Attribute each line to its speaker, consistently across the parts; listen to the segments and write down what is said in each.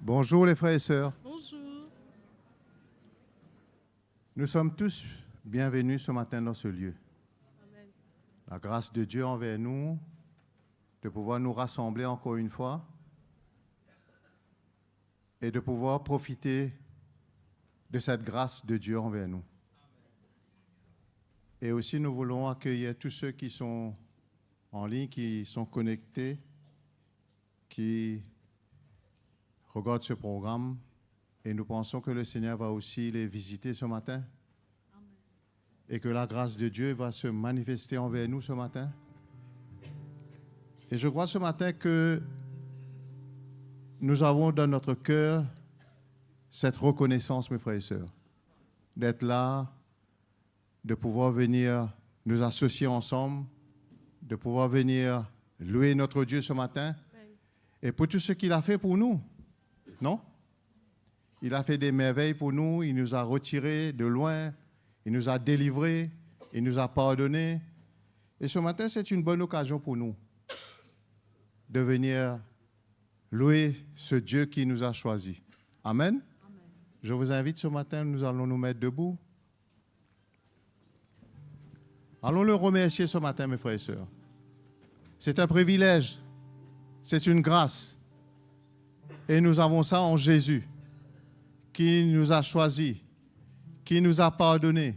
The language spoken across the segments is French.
Speaker 1: Bonjour les frères et sœurs.
Speaker 2: Bonjour.
Speaker 1: Nous sommes tous bienvenus ce matin dans ce lieu.
Speaker 2: Amen.
Speaker 1: La grâce de Dieu envers nous, de pouvoir nous rassembler encore une fois et de pouvoir profiter de cette grâce de Dieu envers nous. Et aussi, nous voulons accueillir tous ceux qui sont en ligne, qui sont connectés, qui regardent ce programme. Et nous pensons que le Seigneur va aussi les visiter ce matin.
Speaker 2: Amen.
Speaker 1: Et que la grâce de Dieu va se manifester envers nous ce matin. Et je crois ce matin que nous avons dans notre cœur cette reconnaissance, mes frères et sœurs, d'être là, de pouvoir venir nous associer ensemble, de pouvoir venir louer notre Dieu ce matin, et pour tout ce qu'il a fait pour nous, non? Il a fait des merveilles pour nous, il nous a retirés de loin, il nous a délivrés, il nous a pardonnés. Et ce matin, c'est une bonne occasion pour nous de venir louer ce Dieu qui nous a choisis. Amen.
Speaker 2: Amen.
Speaker 1: Je vous invite ce matin, nous allons nous mettre debout. Allons le remercier ce matin, mes frères et sœurs. C'est un privilège, c'est une grâce. Et nous avons ça en Jésus, qui nous a choisis, qui nous a pardonnés.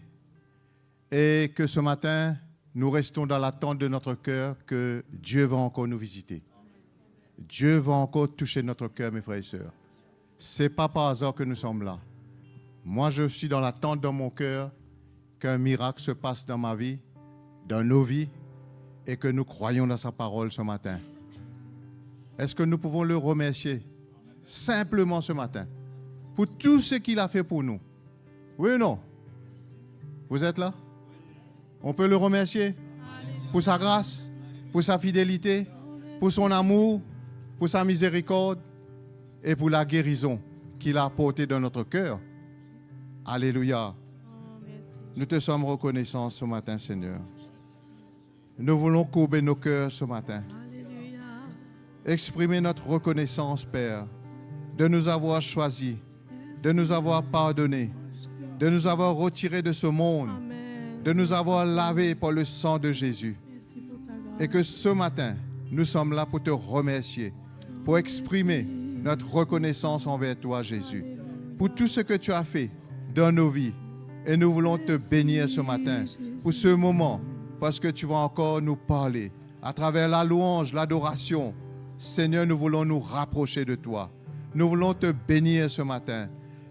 Speaker 1: Et que ce matin, nous restons dans l'attente de notre cœur que Dieu va encore nous visiter. Dieu va encore toucher notre cœur, mes frères et sœurs. Ce n'est pas par hasard que nous sommes là. Moi, je suis dans l'attente dans mon cœur qu'un miracle se passe dans ma vie, dans nos vies, et que nous croyons dans sa parole ce matin. Est-ce que nous pouvons le remercier simplement ce matin pour tout ce qu'il a fait pour nous? Oui ou non? Vous êtes là? On peut le remercier pour sa grâce, pour sa fidélité, pour son amour, pour sa miséricorde et pour la guérison qu'il a apportée dans notre cœur. Alléluia. Nous te sommes reconnaissants ce matin, Seigneur. Nous voulons courber nos cœurs ce matin.
Speaker 2: Alléluia.
Speaker 1: Exprimer notre reconnaissance, Père, de nous avoir choisis, de nous avoir pardonnés, de nous avoir retirés de ce monde,
Speaker 2: Amen.
Speaker 1: de nous avoir lavés par le sang de Jésus.
Speaker 2: Merci pour ta grâce.
Speaker 1: Et que ce matin, nous sommes là pour te remercier, pour exprimer notre reconnaissance envers toi, Jésus, pour tout ce que tu as fait dans nos vies. Et nous voulons te bénir ce matin pour ce moment, parce que tu vas encore nous parler à travers la louange, l'adoration. Seigneur, nous voulons nous rapprocher de toi. Nous voulons te bénir ce matin.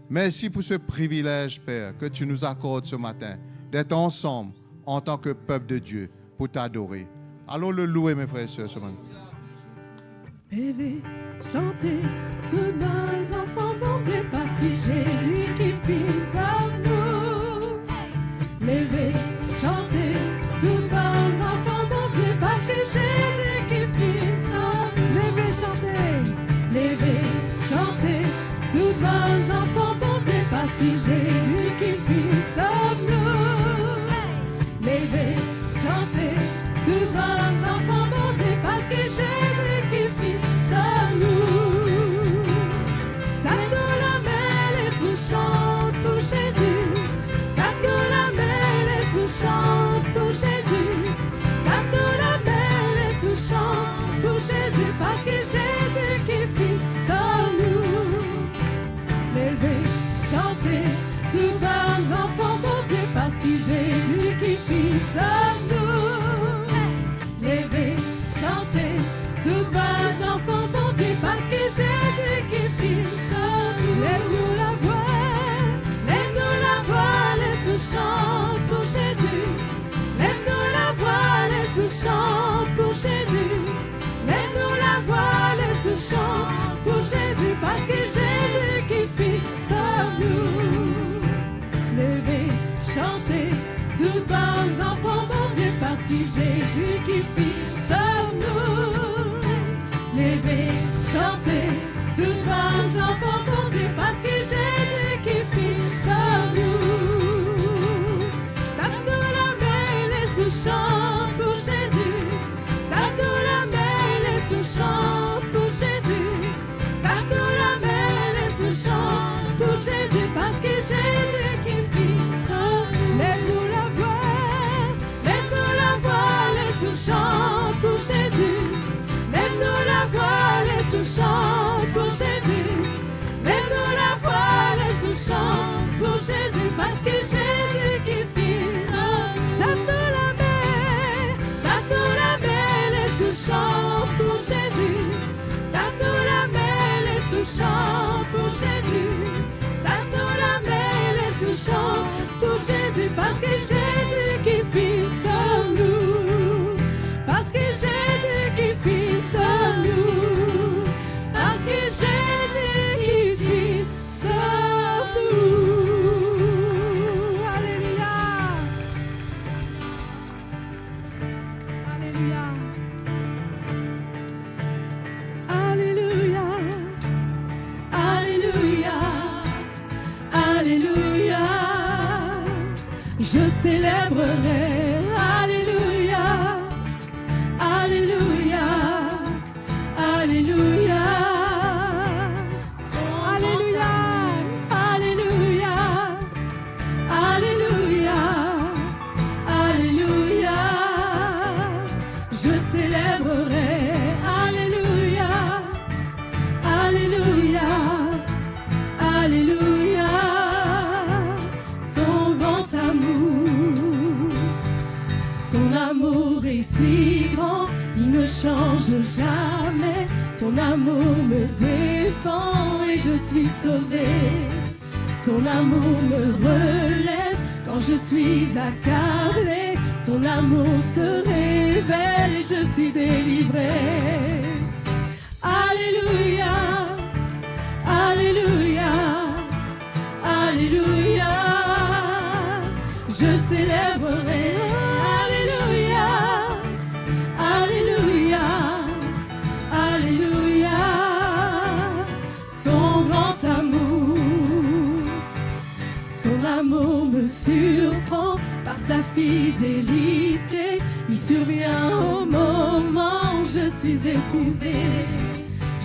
Speaker 1: Merci pour ce privilège, Père, que tu nous accordes ce matin, d'être ensemble en tant que peuple de Dieu pour t'adorer. Allons le louer, mes frères et sœurs, ce matin.
Speaker 2: Rêvez, chantez, tous bons enfants, bon Dieu, parce que Jésus qui vit sauve nous. Levez, chantez, tous bons enfants, bon Dieu, parce que Jésus qui vit sauve nous. Levez, chantez, levez, chantez, tous bons enfants, bon Dieu, parce que Jésus qui vit sauve nous. Levez, chantez, tous bons enfants, bon Dieu, parce que Jésus qui vit sauve nous. Tape dans la main, laisse-nous chanter pour Jésus. Tape dans la main, laisse-nous chanter pour Jésus. Tape dans la main, laisse-nous chanter pour Jésus, parce que Jésus qui vit sauve nous. Levez, chantez, tous bons enfants, bon Dieu, parce que Jésus qui vit sauve nous. Levez, chantez, tous bons enfants, bon Dieu, parce que Jésus qui vit sauve nous. Lève-nous la voix, laisse-nous chanter pour Jésus. Lève-nous la voix, laisse-nous chanter pour Jésus. Lève-nous la voix, laisse-nous chanter pour Jésus, parce que Jésus qui vit sauve nous. Levez, chantez, tous bons enfants, bon Dieu, parce que Jésus qui vit sauve nous. Levez, chantez, tous bons enfants, bon Dieu, parce que Jésus qui vit sauve nous. Tape-nous la main, laisse-nous chanter pour Jésus. Tape-nous la main, laisse-nous chanter pour Jésus. Tape-nous la main, Jésus. Lève-nous la voix, laisse-nous chanter pour Jésus, parce que Jésus qui vit sauve. Tape-nous la main, laisse-nous chanter pour Jésus. Tape-nous la main, laisse-nous chanter pour Jésus. Tape-nous la main, laisse-nous chanter pour Jésus, parce que Jésus qui vit sauve-nous. Parce que Jésus qui vit sauve-nous. Parce que Jésus qui vit sauve-nous. Alléluia. Alléluia. Alléluia. Alléluia. Alléluia. Je célébrerai. Alléluia. Alléluia. Alléluia. Alléluia. Alléluia. Alléluia. Alléluia. Je célébrerai. Alléluia. Alléluia. Alléluia. Ton grand amour. Ton amour est si grand, il ne change jamais. Ton amour me défend et je suis sauvée. Ton amour me relève quand je suis accablée. Ton amour se révèle et je suis délivrée. Alléluia. Alléluia. Alléluia. Je célébrerai. Alléluia. Alléluia. Alléluia. Ton grand amour. Ton amour me surprend par sa fidélité. Il survient au moment où je suis épousée.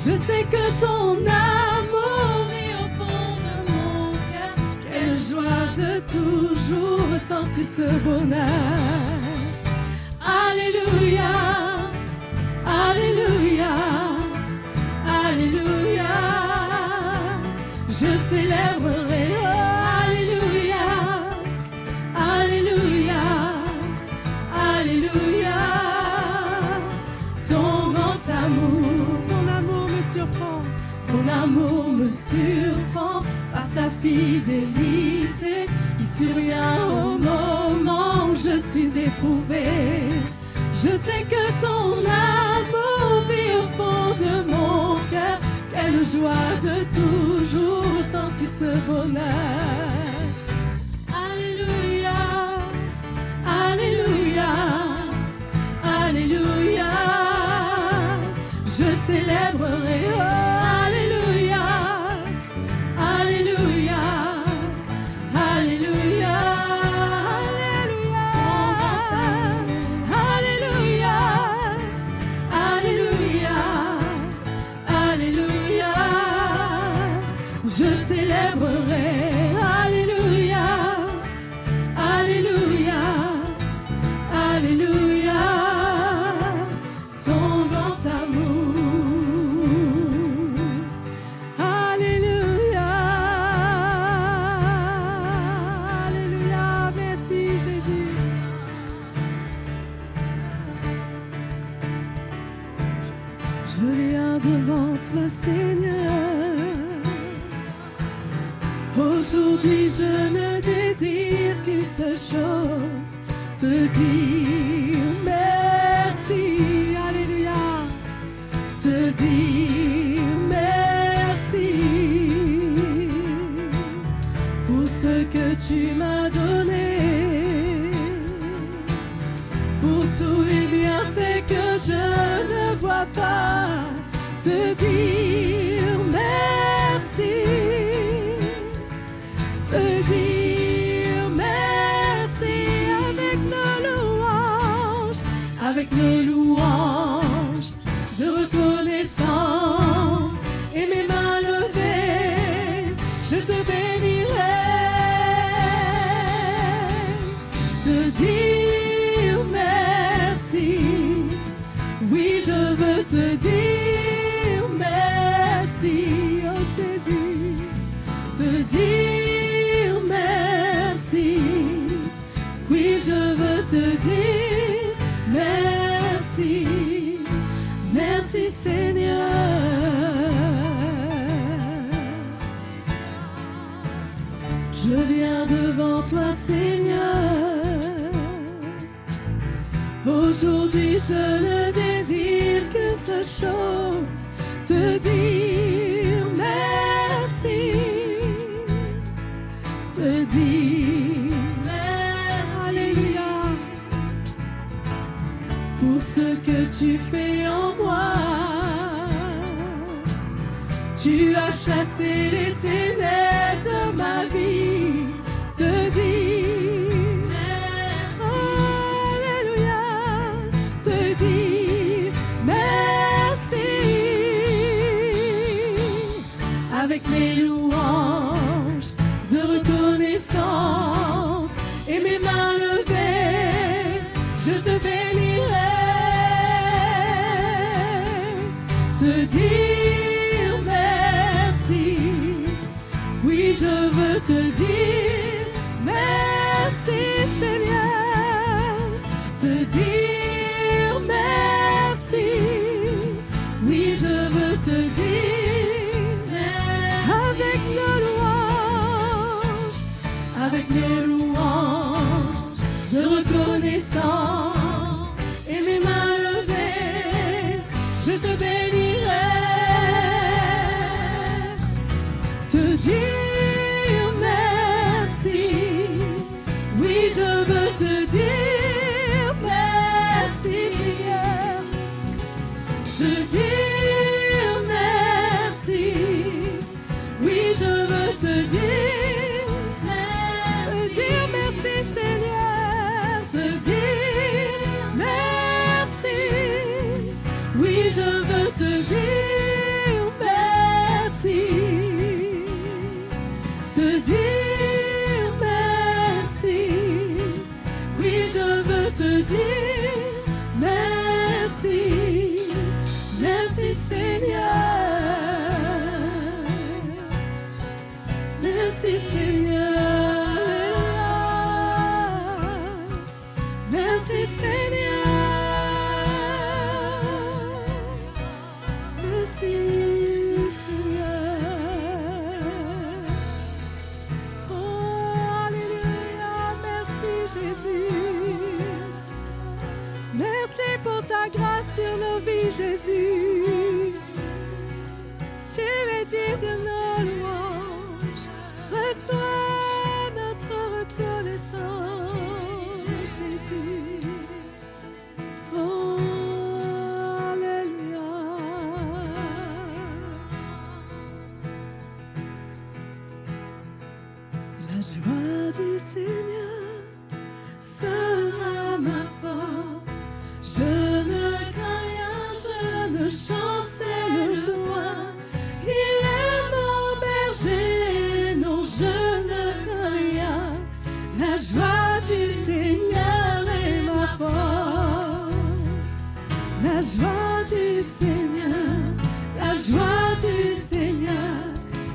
Speaker 2: Je sais que ton amour vit au fond de mon cœur. Quelle joie de toujours ressentir ce bonheur. Alléluia. Alléluia. Alléluia. Je célébrerai. Alléluia. Alléluia. Alléluia. Ton grand amour. Ton amour me surprend. Ton amour me surprend par sa fidélité. Il survient au moment où je suis éprouvée. Je sais que ton amour vit au fond de mon cœur. Quelle joie de toujours ressentir ce bonheur. Alléluia. Alléluia. Alléluia. Je célébrerai. Alléluia. Alléluia. Alléluia. Alléluia. Alléluia. Alléluia. Je célébrerai. Alléluia. Alléluia. Alléluia. Ton grand amour. Alléluia. Alléluia. Merci Jésus. Je viens devant toi Seigneur. Aujourd'hui je ne désire qu'une seule chose, te dire merci. Alléluia. Te dire merci pour ce que tu m'as donné, pour tous les bienfaits que je ne vois pas. Te dire merci. Te dire merci avec nos louanges, avec nos louanges de reconnaissance et mes mains levées, je te bénirai. Te dire merci, oui je veux te dire merci. Je viens devant toi, Seigneur. Aujourd'hui, je ne désire qu'une seule chose, te dire merci. Te dire merci. Alléluia. Pour ce que tu fais en moi. Tu as chassé les ténèbres de ma vie, te dire Alléluia, te dire merci. Avec mes louanges de reconnaissance et mes mains levées, je te bénirai, te dire merci. Oui, je veux te dire merci, Seigneur, te dire merci. Oui, je veux te dire merci. Avec nos louanges, avec mes louanges de reconnaissance et mes mains levées, je te bénirai, te dire merci. Oui, je veux te dire merci, Seigneur, te dire merci. Oui, je veux te dire merci, Seigneur, te dire merci. Oui, je veux te dire merci, te dire merci. Oui, je veux te dire merci, merci, Seigneur, merci, Seigneur, merci, Seigneur, merci, Seigneur. Oh, alléluia, merci, Jésus. Merci pour ta grâce sur nos vies, Jésus. Tu es digne de nos louanges. Reçois notre reconnaissance, Jésus. Oh, alléluia. La joie du Seigneur sera ma force. Je ne crains rien, je ne chancelle point. Il est mon berger, non, je ne crains rien. La joie du Seigneur est ma force. La joie du Seigneur, la joie du Seigneur,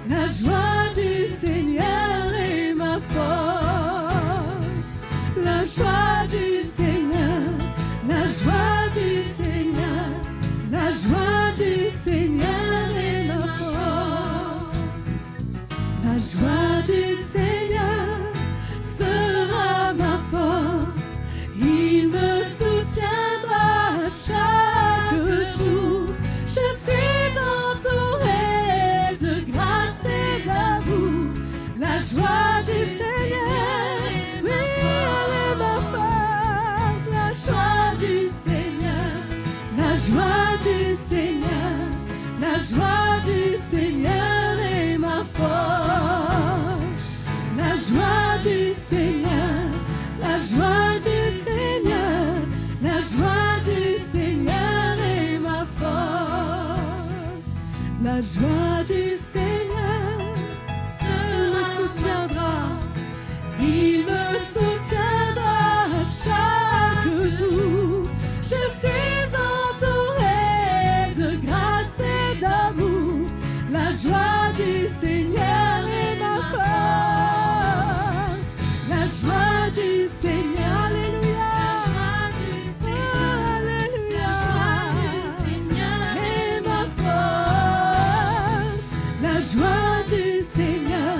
Speaker 2: la joie du Seigneur est ma force. La joie du Seigneur, la joie du Seigneur, la joie du Seigneur est ma force. La joie du Seigneur sera ma force. Il me soutiendra chaque jour. Je suis entourée de grâce et d'amour. La joie du Seigneur, oui, elle est ma force. La joie du Seigneur, la joie du Seigneur, la joie du Seigneur est ma force. La joie du Seigneur, la joie du Seigneur, la joie du Seigneur est ma force. La joie du Seigneur me soutiendra, il me soutiendra chaque jour. Je suis entourée de grâce et d'amour. La joie du Seigneur est ma force. La joie du Seigneur, alléluia. Alléluia. Est ma force. La joie du Seigneur,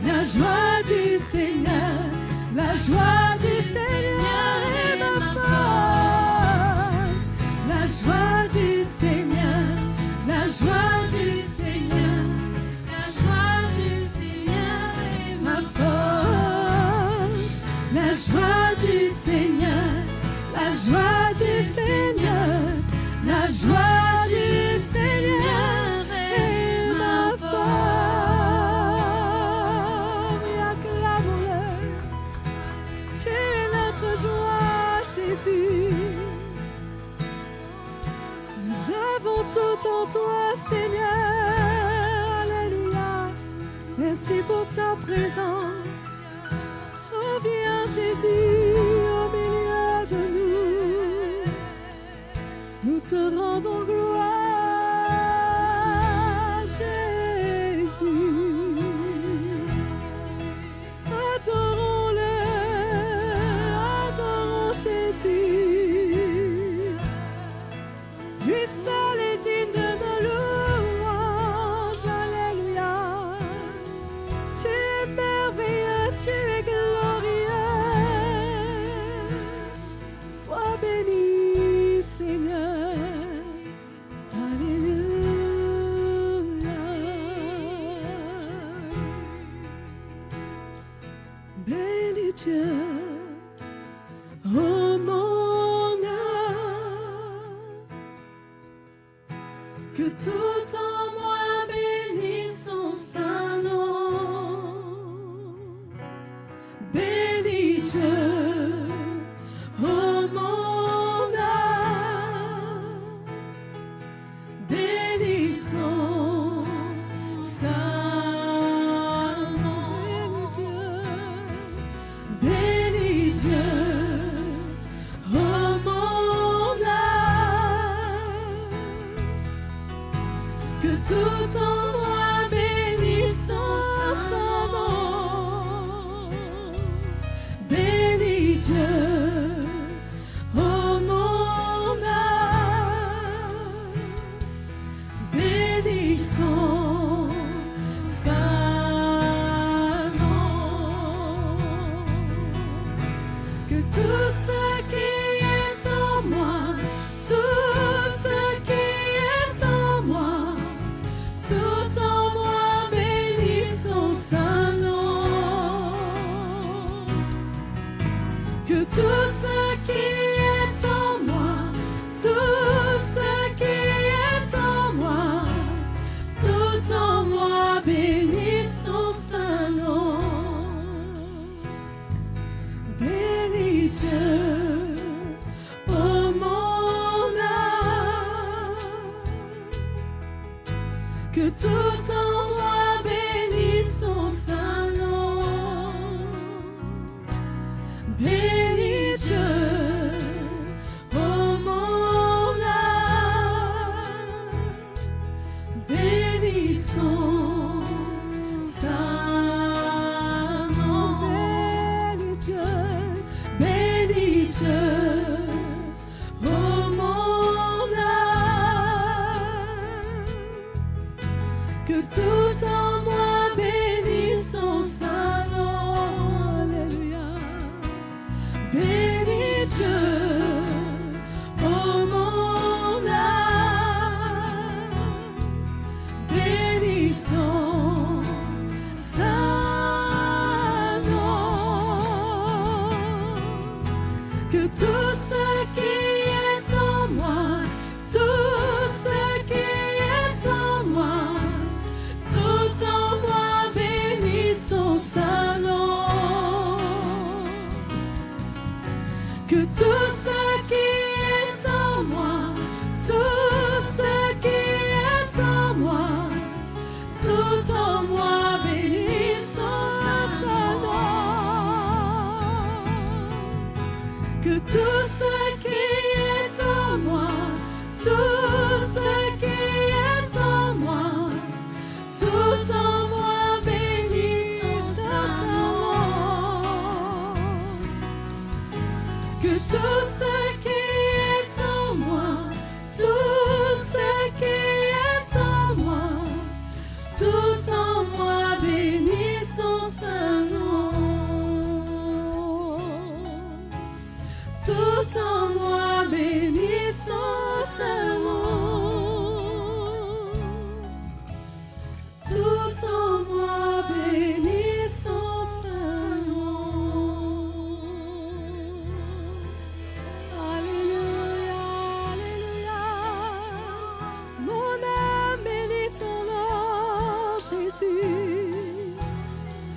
Speaker 2: la joie du Seigneur, la joie du Seigneur est ma force. La joie du Seigneur, la joie du Seigneur, la joie du Seigneur est ma force. La joie du Seigneur, la joie du Seigneur, la joie du Seigneur est ma force. Acclamons-le. Tu es notre joie, Jésus. Nous avons tout en toi, Seigneur. Alléluia. Merci pour ta présence. Reviens, Jésus, au milieu de nous. Nous te rendons gloire, Jésus. Adorons-le, adorons Jésus. Lui seul est digne de nos louanges, alléluia. Tu es merveilleux, tu es glorieux. Sois béni, Seigneur. Alléluia. Bénis Dieu, oh mon âme, que tout en moi bénisse son saint nom. Bénis Dieu, oh mon âme, bénis son saint nom. Bénis Dieu, oh mon âme, que tout en moi bénisse son saint nom. Bénis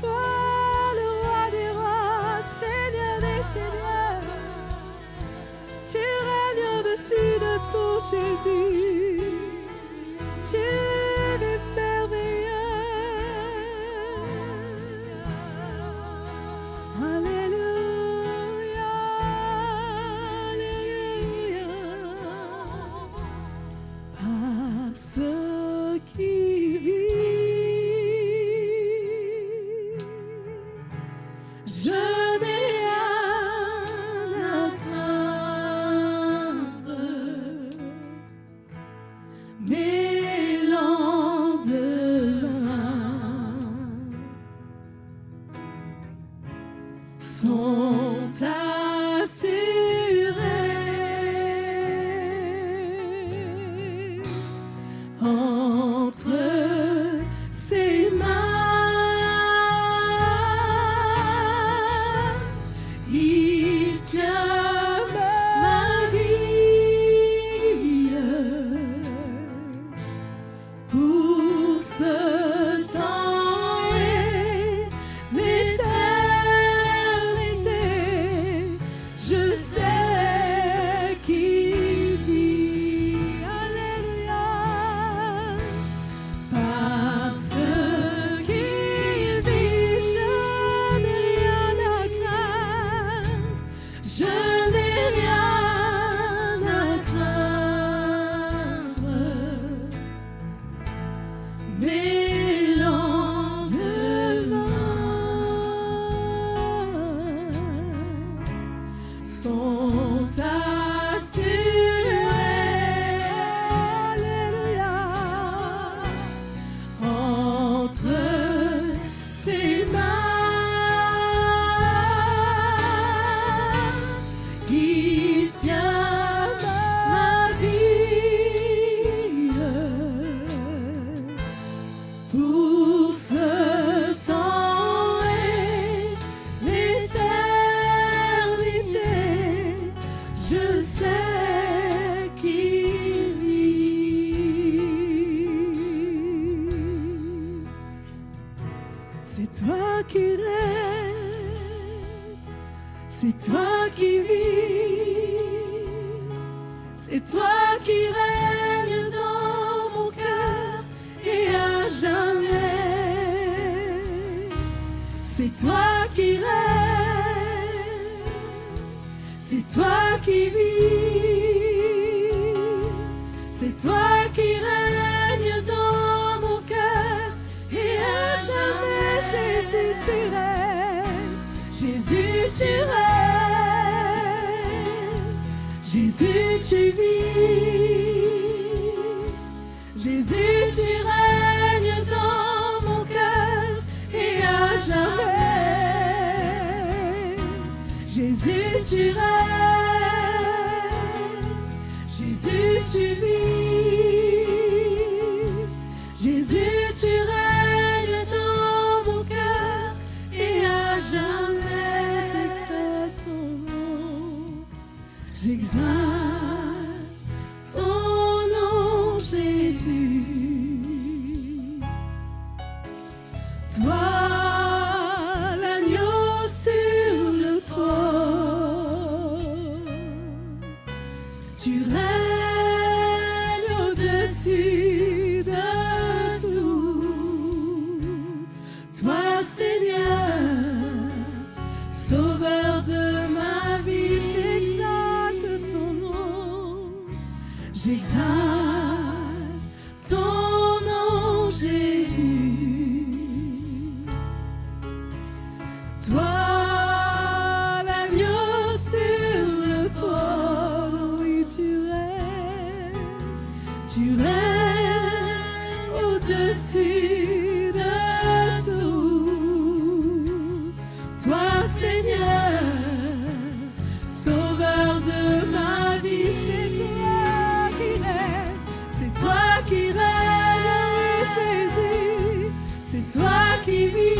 Speaker 2: Toi, le roi des rois, Seigneur des seigneurs, tu règnes au-dessus de tout, Jésus. Tu es merveilleux. Alléluia, Alléluia. Parce qu'il vit, je n'ai rien à craindre. Mes lendemains sont assurés entre ses mains. Il tient ma vie pour ce temps et l'éternité. Je sais qu'il vit. Alléluia. Parce qu'il vit, je n'ai rien à craindre. Je n'ai rien à craindre. Mes lendemains sont assurés. Alléluia. Entre ses mains, il tient ma vie pour ce temps et l'éternité. Je sais qu'il vit. C'est toi qui règnes, c'est toi qui vis, c'est toi qui règnes dans mon cœur et à jamais. C'est toi qui règnes, c'est toi qui vis, c'est toi qui règnes dans mon cœur et à jamais. Jésus, tu règnes, Jésus, tu règnes, Jésus, tu vis, Jésus, tu règnes dans mon cœur et à jamais. Jésus, tu règnes, Jésus, tu vis, Jésus, tu règnes dans mon cœur et à jamais. J'exalte ton nom, j'exalte ton nom, Jésus. Toi, l'agneau sur le trône, tu règnes au-dessus de tout. Toi, Seigneur, sauveur de ma vie, j'exalte ton nom, j'exalte ton nom, Jésus. Toi, l'agneau sur le trône, oui, tu règnes au-dessus de tout. Toi, Seigneur, sauveur de ma vie, c'est toi qui règnes, c'est toi qui règnes, Jésus, c'est toi qui vis,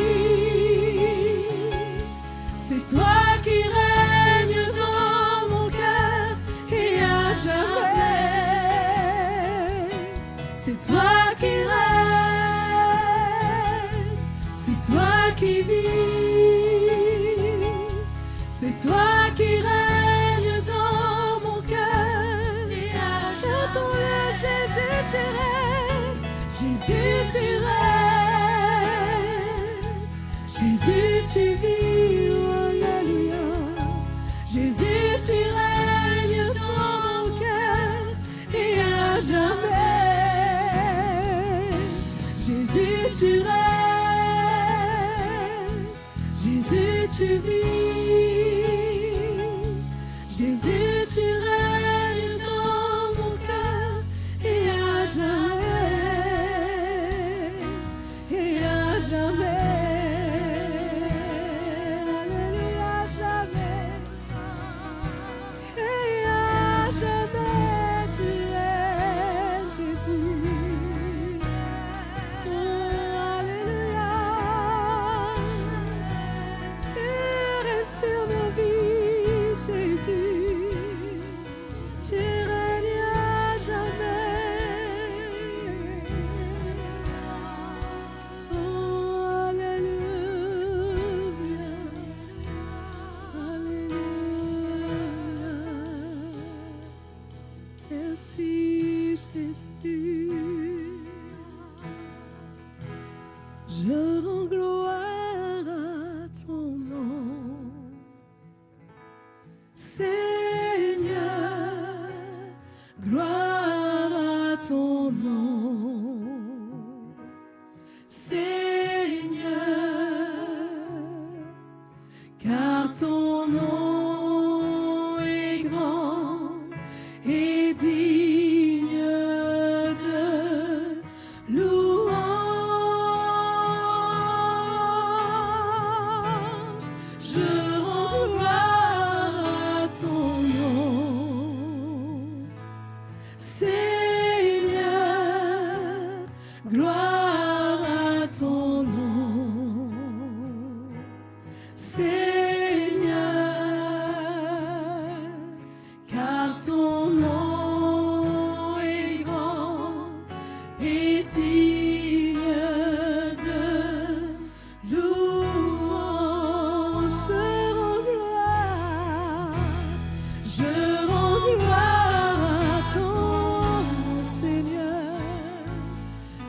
Speaker 2: c'est toi qui règnes dans mon cœur et à jamais. C'est toi qui règnes, C'est toi qui vis, c'est toi qui règnes dans mon cœur. Chantons-le, Jésus, tu règnes, Jésus, tu règnes, Jésus, tu vis, oh, alléluia. Jésus, tu règnes dans mon cœur et à jamais. Jésus, tu règnes, Jésus, tu vis, Jésus, tu règnes dans mon cœur et à jamais, et à jamais. Alléluia, à jamais, et à jamais tu règnes, Jésus. Sur nos vies, Jésus, tu règnes à jamais. Oh, alléluia, alléluia. Merci, Jésus. Je rends gloire à ton nom. Seigneur, gloire à ton nom. Seigneur, car ton nom est grand et digne de louange. Je rends gloire à ton nom. Seigneur, gloire à ton nom. Seigneur, car ton nom est grand et digne de louange. Je rends gloire à ton Seigneur.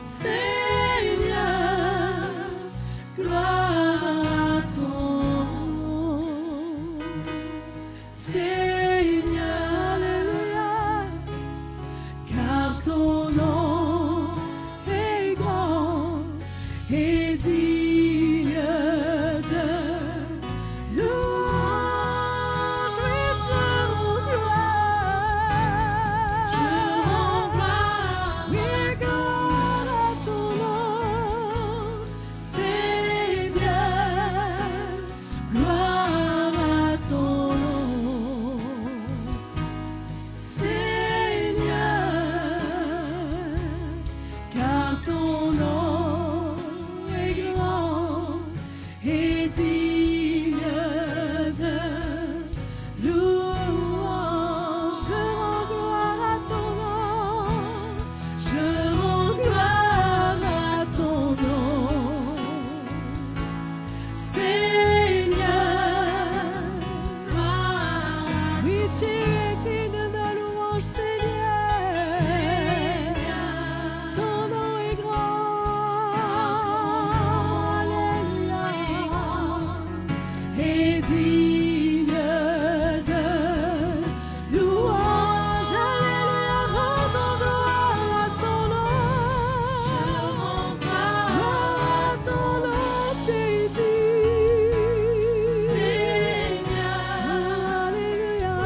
Speaker 2: Seigneur, gloire à ton nom. Seigneur, alléluia, car ton nom est grand et digne de louange. Oui, je rends gloire. Je rends gloire. Oui, gloire à ton nom. Seigneur, gloire à ton nom. Seigneur, car ton nom est grand et digne de louange. Je rends gloire à ton nom. Je rends gloire à ton nom. Seigneur, gloire. Oui, tu es digne de louange, Seigneur. Ton nom est grand. Alléluia. Et digne de louange. Alléluia. Rendons gloire à son nom. Je rends gloire à ton nom, Jésus. Seigneur, alléluia.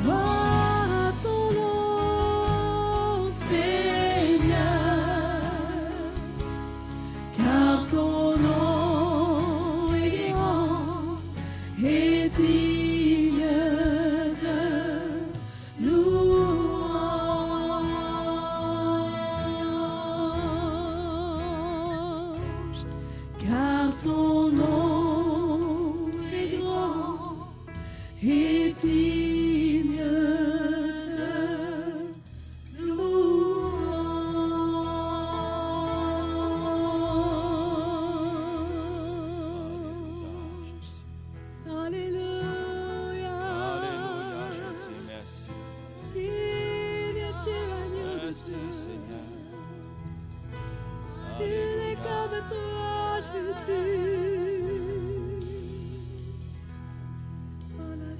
Speaker 2: Gloire à ton nom, Seigneur, car ton nom est grand et digne de louange. Car ton nom est grand et digne de louange. toi, Jésus.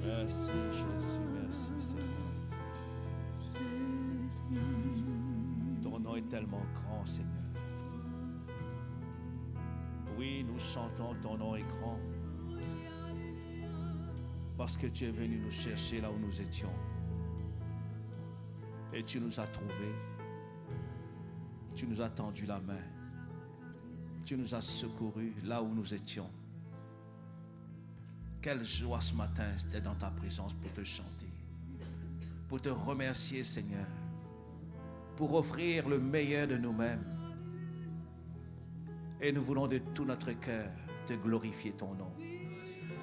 Speaker 3: Merci Jésus, merci Seigneur. Ton nom est tellement grand, Seigneur. Oui, nous chantons ton nom est grand. Parce que tu es venu nous chercher là où nous étions. Et tu nous as trouvés. Tu nous as tendu la main. Tu nous as secourus là où nous étions. Quelle joie ce matin d'être dans ta présence pour te chanter. Pour te remercier, Seigneur. Pour offrir le meilleur de nous-mêmes. Et nous voulons de tout notre cœur te glorifier ton nom.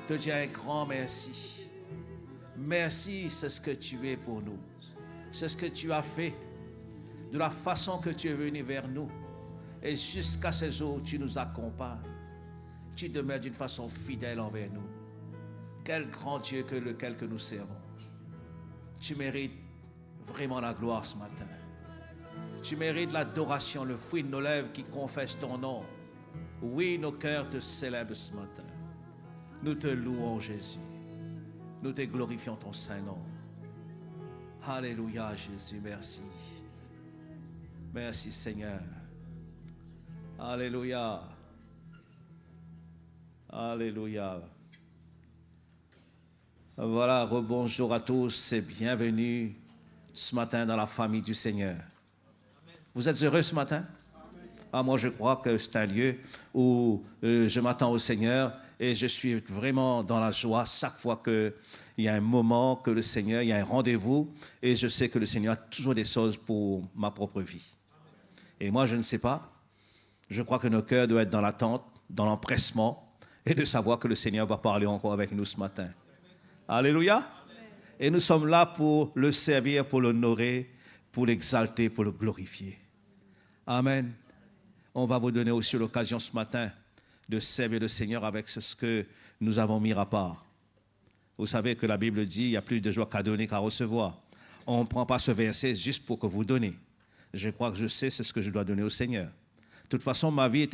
Speaker 3: Te dire un grand merci. Merci, c'est ce que tu es pour nous. C'est ce que tu as fait. De la façon que tu es venu vers nous. Et jusqu'à ce jour, tu nous accompagnes. Tu demeures d'une façon fidèle envers nous. Quel grand Dieu que lequel que nous servons. Tu mérites vraiment la gloire ce matin. Tu mérites l'adoration, le fruit de nos lèvres qui confessent ton nom. Oui, nos cœurs te célèbrent ce matin. Nous te louons, Jésus. Nous te glorifions ton saint nom. Alléluia, Jésus, merci. Merci, Seigneur. Alléluia. Alléluia. Voilà, rebonjour à tous et bienvenue ce matin dans la famille du Seigneur. Vous êtes heureux ce matin? Ah, moi, je crois que c'est un lieu où je m'attends au Seigneur et je suis vraiment dans la joie chaque fois qu'il y a un moment que le Seigneur, il y a un rendez-vous et je sais que le Seigneur a toujours des choses pour ma propre vie. Et moi, je ne sais pas. Je crois que nos cœurs doivent être dans l'attente, dans l'empressement et de savoir que le Seigneur va parler encore avec nous ce matin. Alléluia. Et nous sommes là pour le servir, pour l'honorer, pour l'exalter, pour le glorifier. Amen. On va vous donner aussi l'occasion ce matin de servir le Seigneur avec ce que nous avons mis à part. Vous savez que la Bible dit, il y a plus de joie qu'à donner qu'à recevoir. On ne prend pas ce verset juste pour que vous donnez. Je crois que je sais ce que je dois donner au Seigneur. De toute façon, ma vie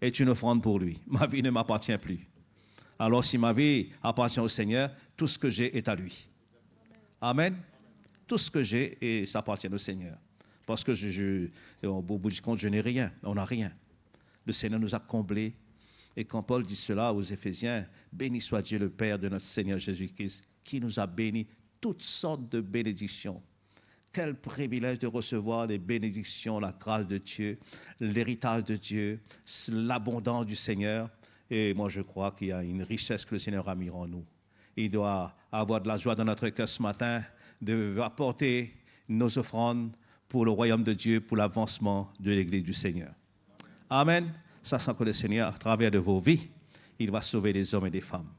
Speaker 3: est une offrande pour lui. Ma vie ne m'appartient plus. Alors si ma vie appartient au Seigneur, tout ce que j'ai est à lui. Amen. Tout ce que j'ai et ça appartient au Seigneur. Parce que au bout du compte, je n'ai rien. On n'a rien. Le Seigneur nous a comblés. Et quand Paul dit cela aux Éphésiens, béni soit Dieu le Père de notre Seigneur Jésus-Christ, qui nous a bénis toutes sortes de bénédictions. Quel privilège de recevoir les bénédictions, la grâce de Dieu, l'héritage de Dieu, l'abondance du Seigneur. Et moi, je crois qu'il y a une richesse que le Seigneur a mis en nous. Il doit avoir de la joie dans notre cœur ce matin de apporter nos offrandes pour le royaume de Dieu, pour l'avancement de l'Église du Seigneur. Amen. Sachant que le Seigneur, à travers de vos vies, il va sauver des hommes et des femmes.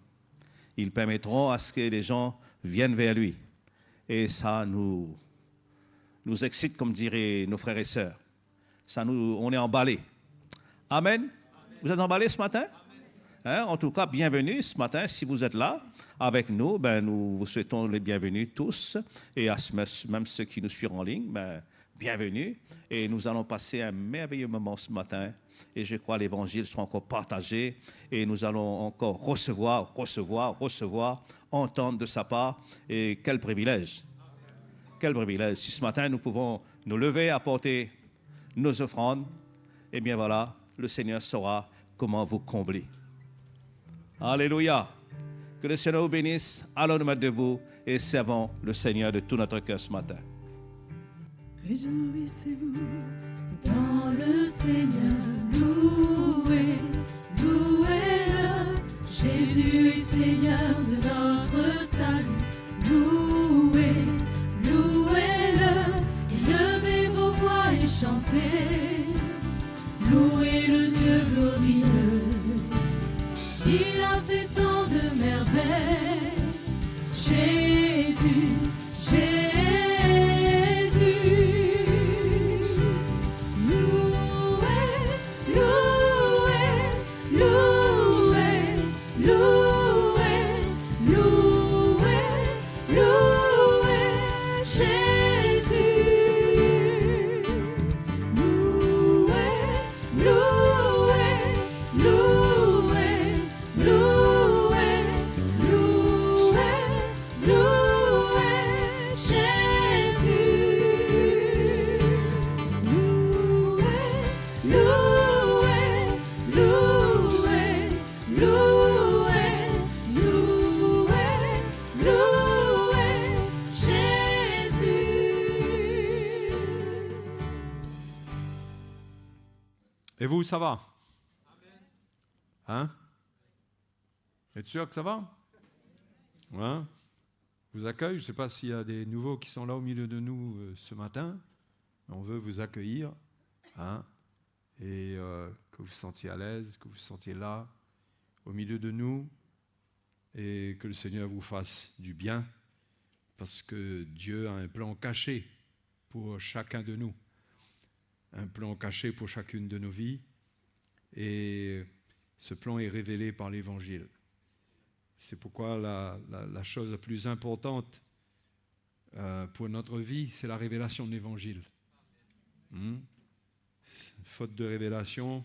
Speaker 3: Ils permettront à ce que les gens viennent vers lui. Et ça nous excite, comme diraient nos frères et sœurs. On est emballés. Amen. Vous êtes emballés ce matin? Hein? En tout cas, bienvenue ce matin. Si vous êtes là avec nous, nous vous souhaitons les bienvenus tous. Et à même ceux qui nous suivent en ligne, bienvenue. Et nous allons passer un merveilleux moment ce matin. Et je crois que l'évangile sera encore partagé. Et nous allons encore recevoir, entendre de sa part. Et quel privilège! Quel privilège! Si ce matin nous pouvons nous lever, apporter nos offrandes, eh bien voilà, le Seigneur saura comment vous combler. Alléluia! Que le Seigneur vous bénisse. Allons nous mettre debout et servons le Seigneur de tout notre cœur ce matin.
Speaker 2: Réjouissez-vous dans le Seigneur, louez, louez-le. Jésus est Seigneur de notre salut, louez, louez-le. Levez vos voix et chantez, louez le Dieu glorieux. Il a fait tant de merveilles, Jésus, Jésus. Louez, louez.
Speaker 4: vous, ça va? Hein? Êtes sûr que ça va? Hein? Je vous accueille. Je ne sais pas s'il y a des nouveaux qui sont là au milieu de nous ce matin. On veut vous accueillir. Hein? Et que vous vous sentiez à l'aise, que vous vous sentiez là, au milieu de nous. Et que le Seigneur vous fasse du bien. Parce que Dieu a un plan caché pour chacun de nous. Un plan caché pour chacune de nos vies. Et ce plan est révélé par l'Évangile. C'est pourquoi la chose la plus importante pour notre vie, c'est la révélation de l'Évangile. Faute de révélation,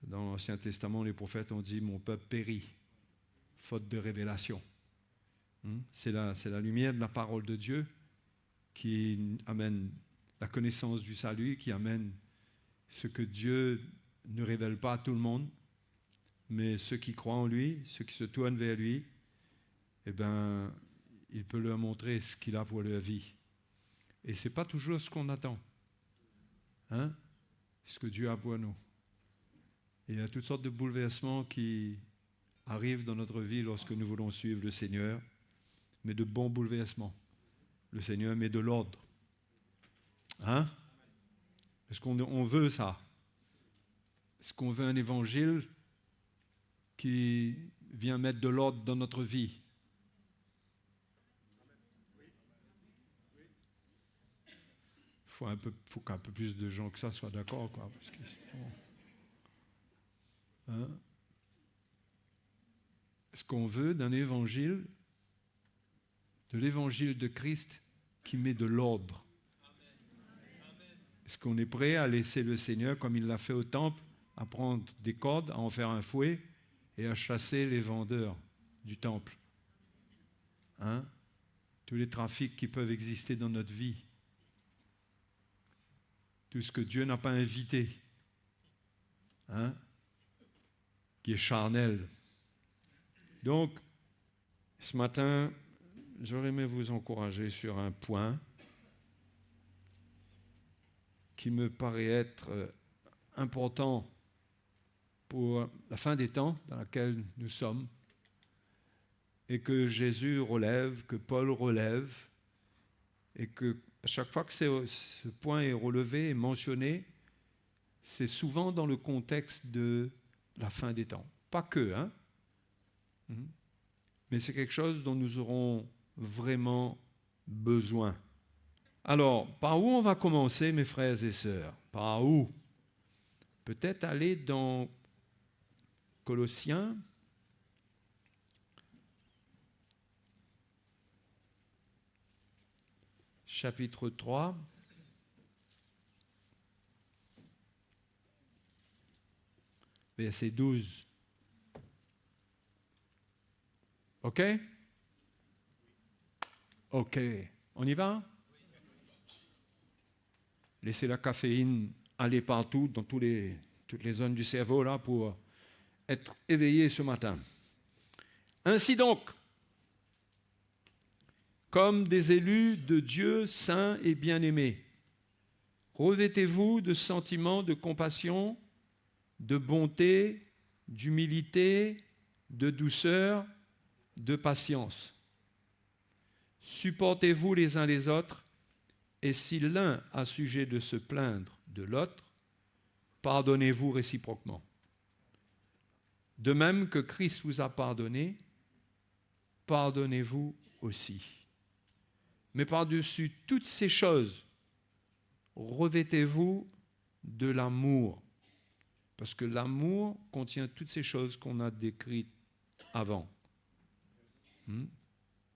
Speaker 4: dans l'Ancien Testament, les prophètes ont dit « Mon peuple périt ». Faute de révélation. C'est la lumière de la parole de Dieu qui amène la connaissance du salut, qui amène ce que Dieu ne révèle pas à tout le monde, mais ceux qui croient en lui, ceux qui se tournent vers lui, eh ben, il peut leur montrer ce qu'il a pour leur vie. Et ce n'est pas toujours ce qu'on attend. Hein? Ce que Dieu a pour nous. Et il y a toutes sortes de bouleversements qui arrivent dans notre vie lorsque nous voulons suivre le Seigneur, mais de bons bouleversements. Le Seigneur met de l'ordre. Hein? Est-ce qu'on veut ça? Est-ce qu'on veut un évangile qui vient mettre de l'ordre dans notre vie? Faut qu'un peu plus de gens que ça soient d'accord, quoi. Parce que sinon, hein? Est-ce qu'on veut d'un évangile, de l'évangile de Christ qui met de l'ordre? Est-ce qu'on est prêt à laisser le Seigneur, comme il l'a fait au temple, à prendre des cordes, à en faire un fouet et à chasser les vendeurs du temple? Hein? Tous les trafics qui peuvent exister dans notre vie. Tout ce que Dieu n'a pas invité. Hein? Qui est charnel. Donc, ce matin, j'aurais aimé vous encourager sur un point qui me paraît être important pour la fin des temps dans laquelle nous sommes et que Jésus relève, que Paul relève, et que à chaque fois que ce point est relevé et mentionné, c'est souvent dans le contexte de la fin des temps. Pas que, hein? Mais c'est quelque chose dont nous aurons vraiment besoin. Alors, par où on va commencer, mes frères et sœurs? Par où? Peut-être aller dans Colossiens, chapitre 3. Verset 12. OK? OK. On y va? Laissez la caféine aller partout, dans toutes les zones du cerveau, là, pour être éveillé ce matin. Ainsi donc, comme des élus de Dieu saints et bien-aimés, revêtez-vous de sentiments de compassion, de bonté, d'humilité, de douceur, de patience. Supportez-vous les uns les autres, et si l'un a sujet de se plaindre de l'autre, pardonnez-vous réciproquement. De même que Christ vous a pardonné, pardonnez-vous aussi. Mais par-dessus toutes ces choses, revêtez-vous de l'amour. Parce que l'amour contient toutes ces choses qu'on a décrites avant.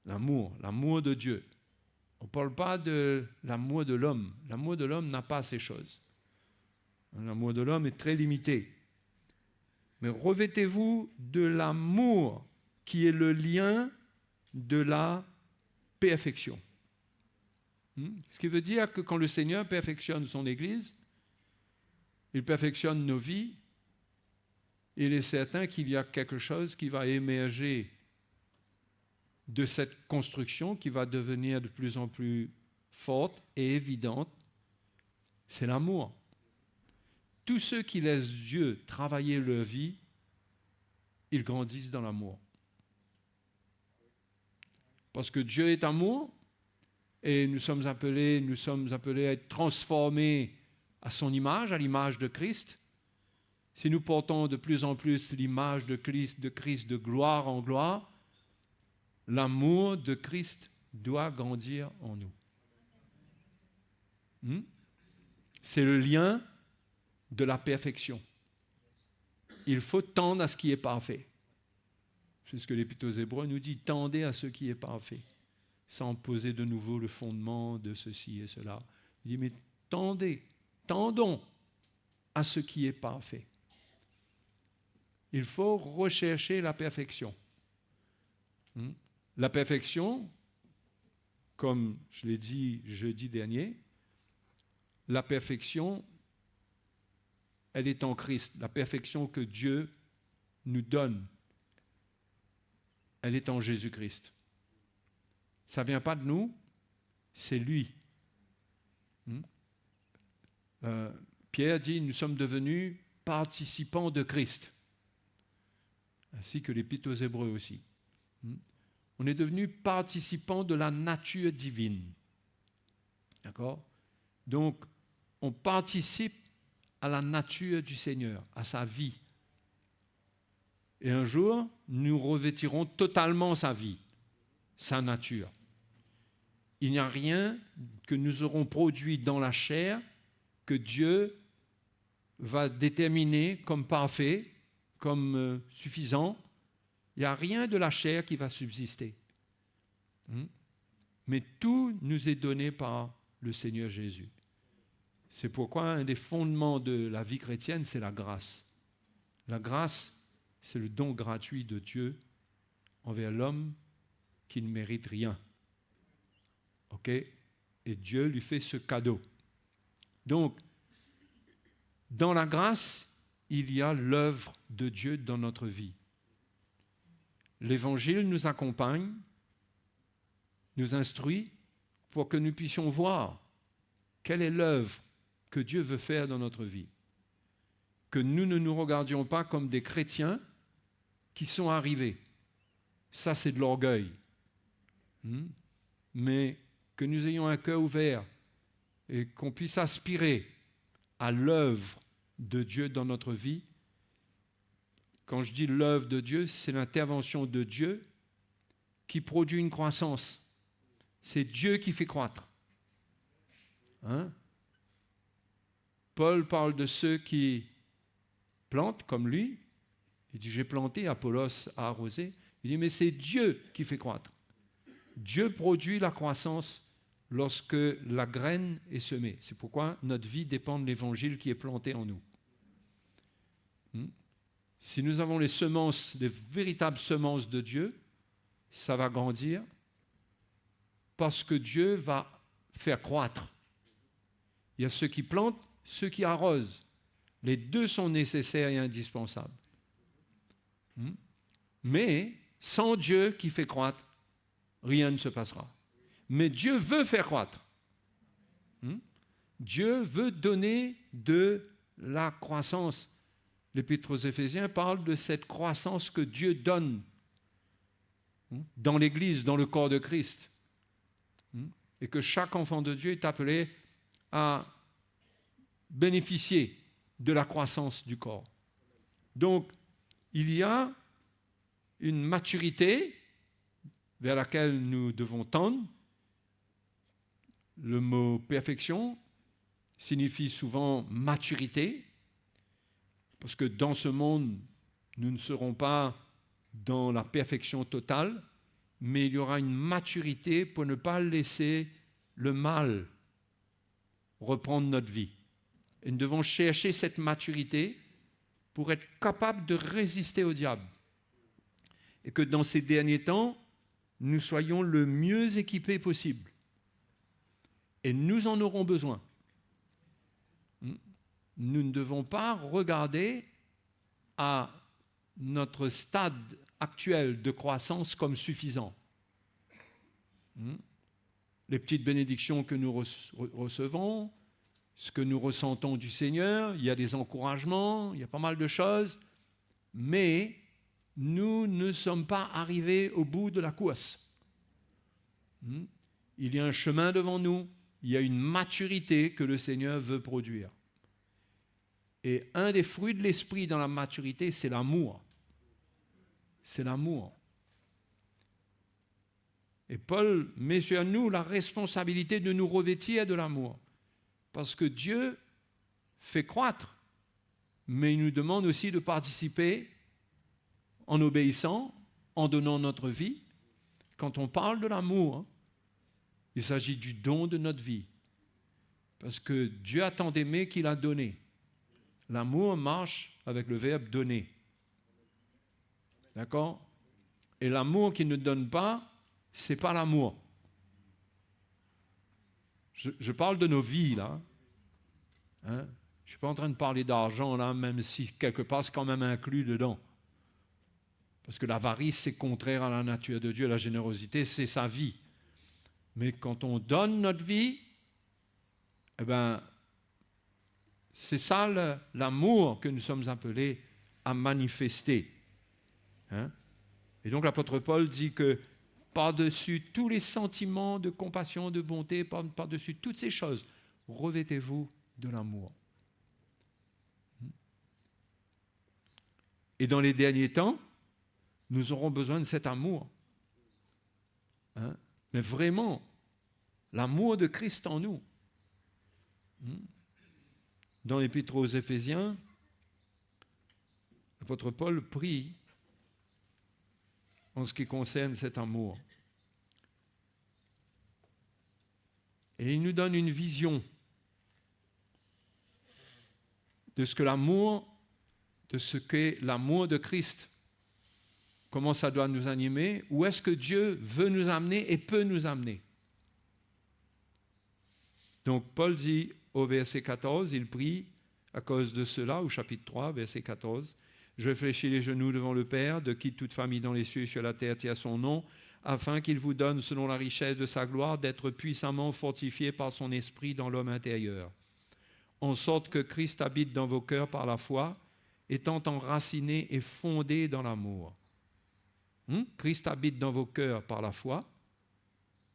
Speaker 4: L'amour de Dieu. On ne parle pas de l'amour de l'homme. L'amour de l'homme n'a pas ces choses. L'amour de l'homme est très limité. Mais revêtez-vous de l'amour qui est le lien de la perfection. Ce qui veut dire que quand le Seigneur perfectionne son Église, il perfectionne nos vies, il est certain qu'il y a quelque chose qui va émerger de cette construction qui va devenir de plus en plus forte et évidente, c'est l'amour. tous ceux qui laissent Dieu travailler leur vie, ils grandissent dans l'amour. Parce que Dieu est amour et nous sommes appelés à être transformés à son image, à l'image de Christ. Si nous portons de plus en plus l'image de Christ de gloire en gloire, l'amour de Christ doit grandir en nous. C'est le lien de la perfection. Il faut tendre à ce qui est parfait. C'est ce que l'Épître aux Hébreux nous dit, tendez à ce qui est parfait, sans poser de nouveau le fondement de ceci et cela. Il dit, mais tendons à ce qui est parfait. Il faut rechercher la perfection. La perfection, comme je l'ai dit jeudi dernier, la perfection, elle est en Christ. La perfection que Dieu nous donne, elle est en Jésus-Christ. Ça ne vient pas de nous, c'est lui. Pierre dit, nous sommes devenus participants de Christ, ainsi que l'Épître aux Hébreux aussi. On est devenus participants de la nature divine. D'accord ? Donc, on participe à la nature du Seigneur, à sa vie. Et un jour, nous revêtirons totalement sa vie, sa nature. Il n'y a rien que nous aurons produit dans la chair que Dieu va déterminer comme parfait, comme suffisant. Il n'y a rien de la chair qui va subsister. Mais tout nous est donné par le Seigneur Jésus. C'est pourquoi un des fondements de la vie chrétienne, c'est la grâce. La grâce, c'est le don gratuit de Dieu envers l'homme qui ne mérite rien. OK ? Et Dieu lui fait ce cadeau. Donc, dans la grâce, il y a l'œuvre de Dieu dans notre vie. L'Évangile nous accompagne, nous instruit pour que nous puissions voir quelle est l'œuvre que Dieu veut faire dans notre vie. Que nous ne nous regardions pas comme des chrétiens qui sont arrivés. Ça, c'est de l'orgueil. Mais que nous ayons un cœur ouvert et qu'on puisse aspirer à l'œuvre de Dieu dans notre vie. Quand je dis l'œuvre de Dieu, c'est l'intervention de Dieu qui produit une croissance. C'est Dieu qui fait croître. Paul parle de ceux qui plantent comme lui. Il dit, j'ai planté, Apollos a arrosé. Il dit, mais c'est Dieu qui fait croître. Dieu produit la croissance lorsque la graine est semée. C'est pourquoi notre vie dépend de l'évangile qui est planté en nous. Si nous avons les semences, les véritables semences de Dieu, ça va grandir parce que Dieu va faire croître. Il y a ceux qui plantent, ceux qui arrosent. Les deux sont nécessaires et indispensables. Mais sans Dieu qui fait croître, rien ne se passera. Mais Dieu veut faire croître. Dieu veut donner de la croissance. L'Épître aux Éphésiens parle de cette croissance que Dieu donne dans l'Église, dans le corps de Christ. Et que chaque enfant de Dieu est appelé à bénéficier de la croissance du corps. Donc, il y a une maturité vers laquelle nous devons tendre. Le mot perfection signifie souvent maturité, parce que dans ce monde, nous ne serons pas dans la perfection totale, mais il y aura une maturité pour ne pas laisser le mal reprendre notre vie. Et nous devons chercher cette maturité pour être capables de résister au diable. Et que dans ces derniers temps, nous soyons le mieux équipés possible. Et nous en aurons besoin. Nous ne devons pas regarder à notre stade actuel de croissance comme suffisant. Les petites bénédictions que nous recevons, ce que nous ressentons du Seigneur, il y a des encouragements, il y a pas mal de choses, mais nous ne sommes pas arrivés au bout de la course. Il y a un chemin devant nous, il y a une maturité que le Seigneur veut produire. Et un des fruits de l'esprit dans la maturité, c'est l'amour. C'est l'amour. Et Paul met sur nous la responsabilité de nous revêtir de l'amour. Parce que Dieu fait croître, mais il nous demande aussi de participer en obéissant, en donnant notre vie. Quand on parle de l'amour, il s'agit du don de notre vie. Parce que Dieu a tant aimé qu'il a donné. L'amour marche avec le verbe donner. D'accord? Et l'amour qui ne donne pas, ce n'est pas l'amour. Je parle de nos vies, là. Hein? Je ne suis pas en train de parler d'argent, là, même si quelque part, c'est quand même inclus dedans. Parce que l'avarice, c'est contraire à la nature de Dieu. La générosité, c'est sa vie. Mais quand on donne notre vie, eh ben, c'est ça l'amour que nous sommes appelés à manifester. Hein? Et donc l'apôtre Paul dit que par-dessus tous les sentiments de compassion, de bonté, par-dessus toutes ces choses, revêtez-vous de l'amour. Et dans les derniers temps, nous aurons besoin de cet amour. Hein? Mais vraiment, l'amour de Christ en nous. Dans l'Épître aux Éphésiens, l'apôtre Paul prie en ce qui concerne cet amour. Et il nous donne une vision de ce que l'amour, de ce qu'est l'amour de Christ, comment ça doit nous animer, où est-ce que Dieu veut nous amener et peut nous amener. Donc Paul dit au verset 14, il prie à cause de cela, au chapitre 3, verset 14, « Je fléchis les genoux devant le Père, de qui toute famille dans les cieux et sur la terre tient son nom, afin qu'il vous donne, selon la richesse de sa gloire, d'être puissamment fortifié par son esprit dans l'homme intérieur, en sorte que Christ habite dans vos cœurs par la foi, étant enraciné et fondé dans l'amour. » Christ habite dans vos cœurs par la foi,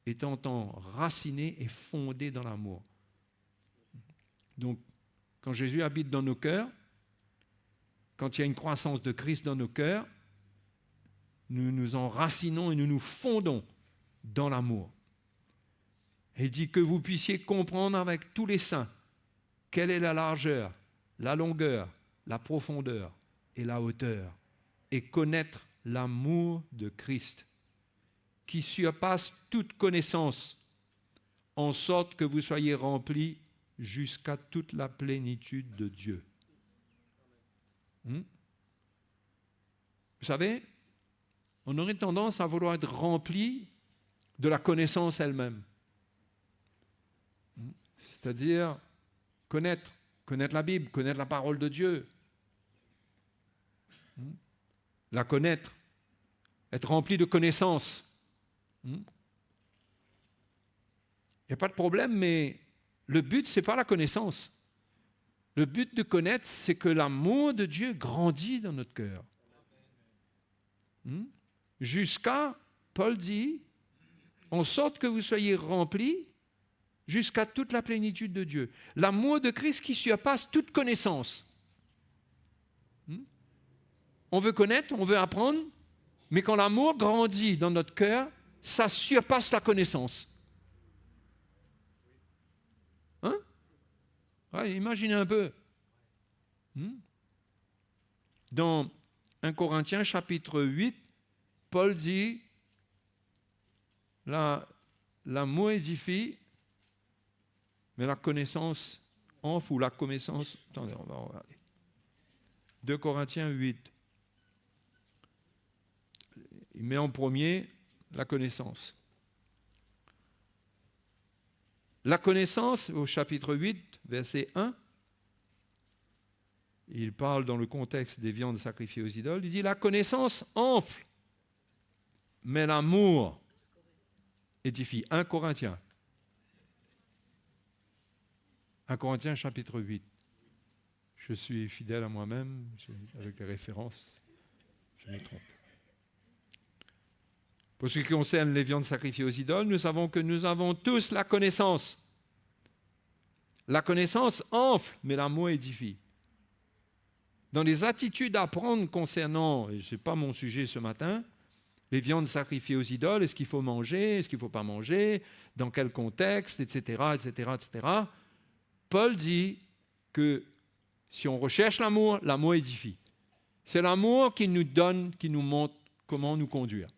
Speaker 4: étant enraciné et fondé dans l'amour. Donc, quand Jésus habite dans nos cœurs, quand il y a une croissance de Christ dans nos cœurs, nous nous enracinons et nous nous fondons dans l'amour. Et il dit que vous puissiez comprendre avec tous les saints quelle est la largeur, la longueur, la profondeur et la hauteur, et connaître l'amour de Christ, qui surpasse toute connaissance, en sorte que vous soyez remplis jusqu'à toute la plénitude de Dieu. Vous savez, on aurait tendance à vouloir être rempli de la connaissance elle-même. C'est-à-dire connaître la Bible, connaître la parole de Dieu. La connaître, être rempli de connaissances. Il n'y a pas de problème, mais le but, ce n'est pas la connaissance. Le but de connaître, c'est que l'amour de Dieu grandit dans notre cœur. Jusqu'à, Paul dit, en sorte que vous soyez remplis jusqu'à toute la plénitude de Dieu. L'amour de Christ qui surpasse toute connaissance. On veut connaître, on veut apprendre, mais quand l'amour grandit dans notre cœur, ça surpasse la connaissance. Ouais, imaginez un peu. Dans 1 Corinthiens chapitre 8, Paul dit, l'amour édifie, mais la connaissance enfle, ou la connaissance... Attendez, on va regarder. 2 Corinthiens 8. Il met en premier la connaissance. La connaissance, au chapitre 8, verset 1, il parle dans le contexte des viandes sacrifiées aux idoles, il dit « La connaissance enfle, mais l'amour édifie. » 1 Corinthiens. 1 Corinthiens chapitre 8. Je suis fidèle à moi-même, avec les références, je me trompe. Pour ce qui concerne les viandes sacrifiées aux idoles, nous savons que nous avons tous la connaissance. La connaissance enfle, mais l'amour édifie. Dans les attitudes à prendre concernant, et ce n'est pas mon sujet ce matin, les viandes sacrifiées aux idoles, est-ce qu'il faut manger, est-ce qu'il ne faut pas manger, dans quel contexte, etc., etc., etc. Paul dit que si on recherche l'amour, l'amour édifie. C'est l'amour qui nous donne, qui nous montre comment nous conduire.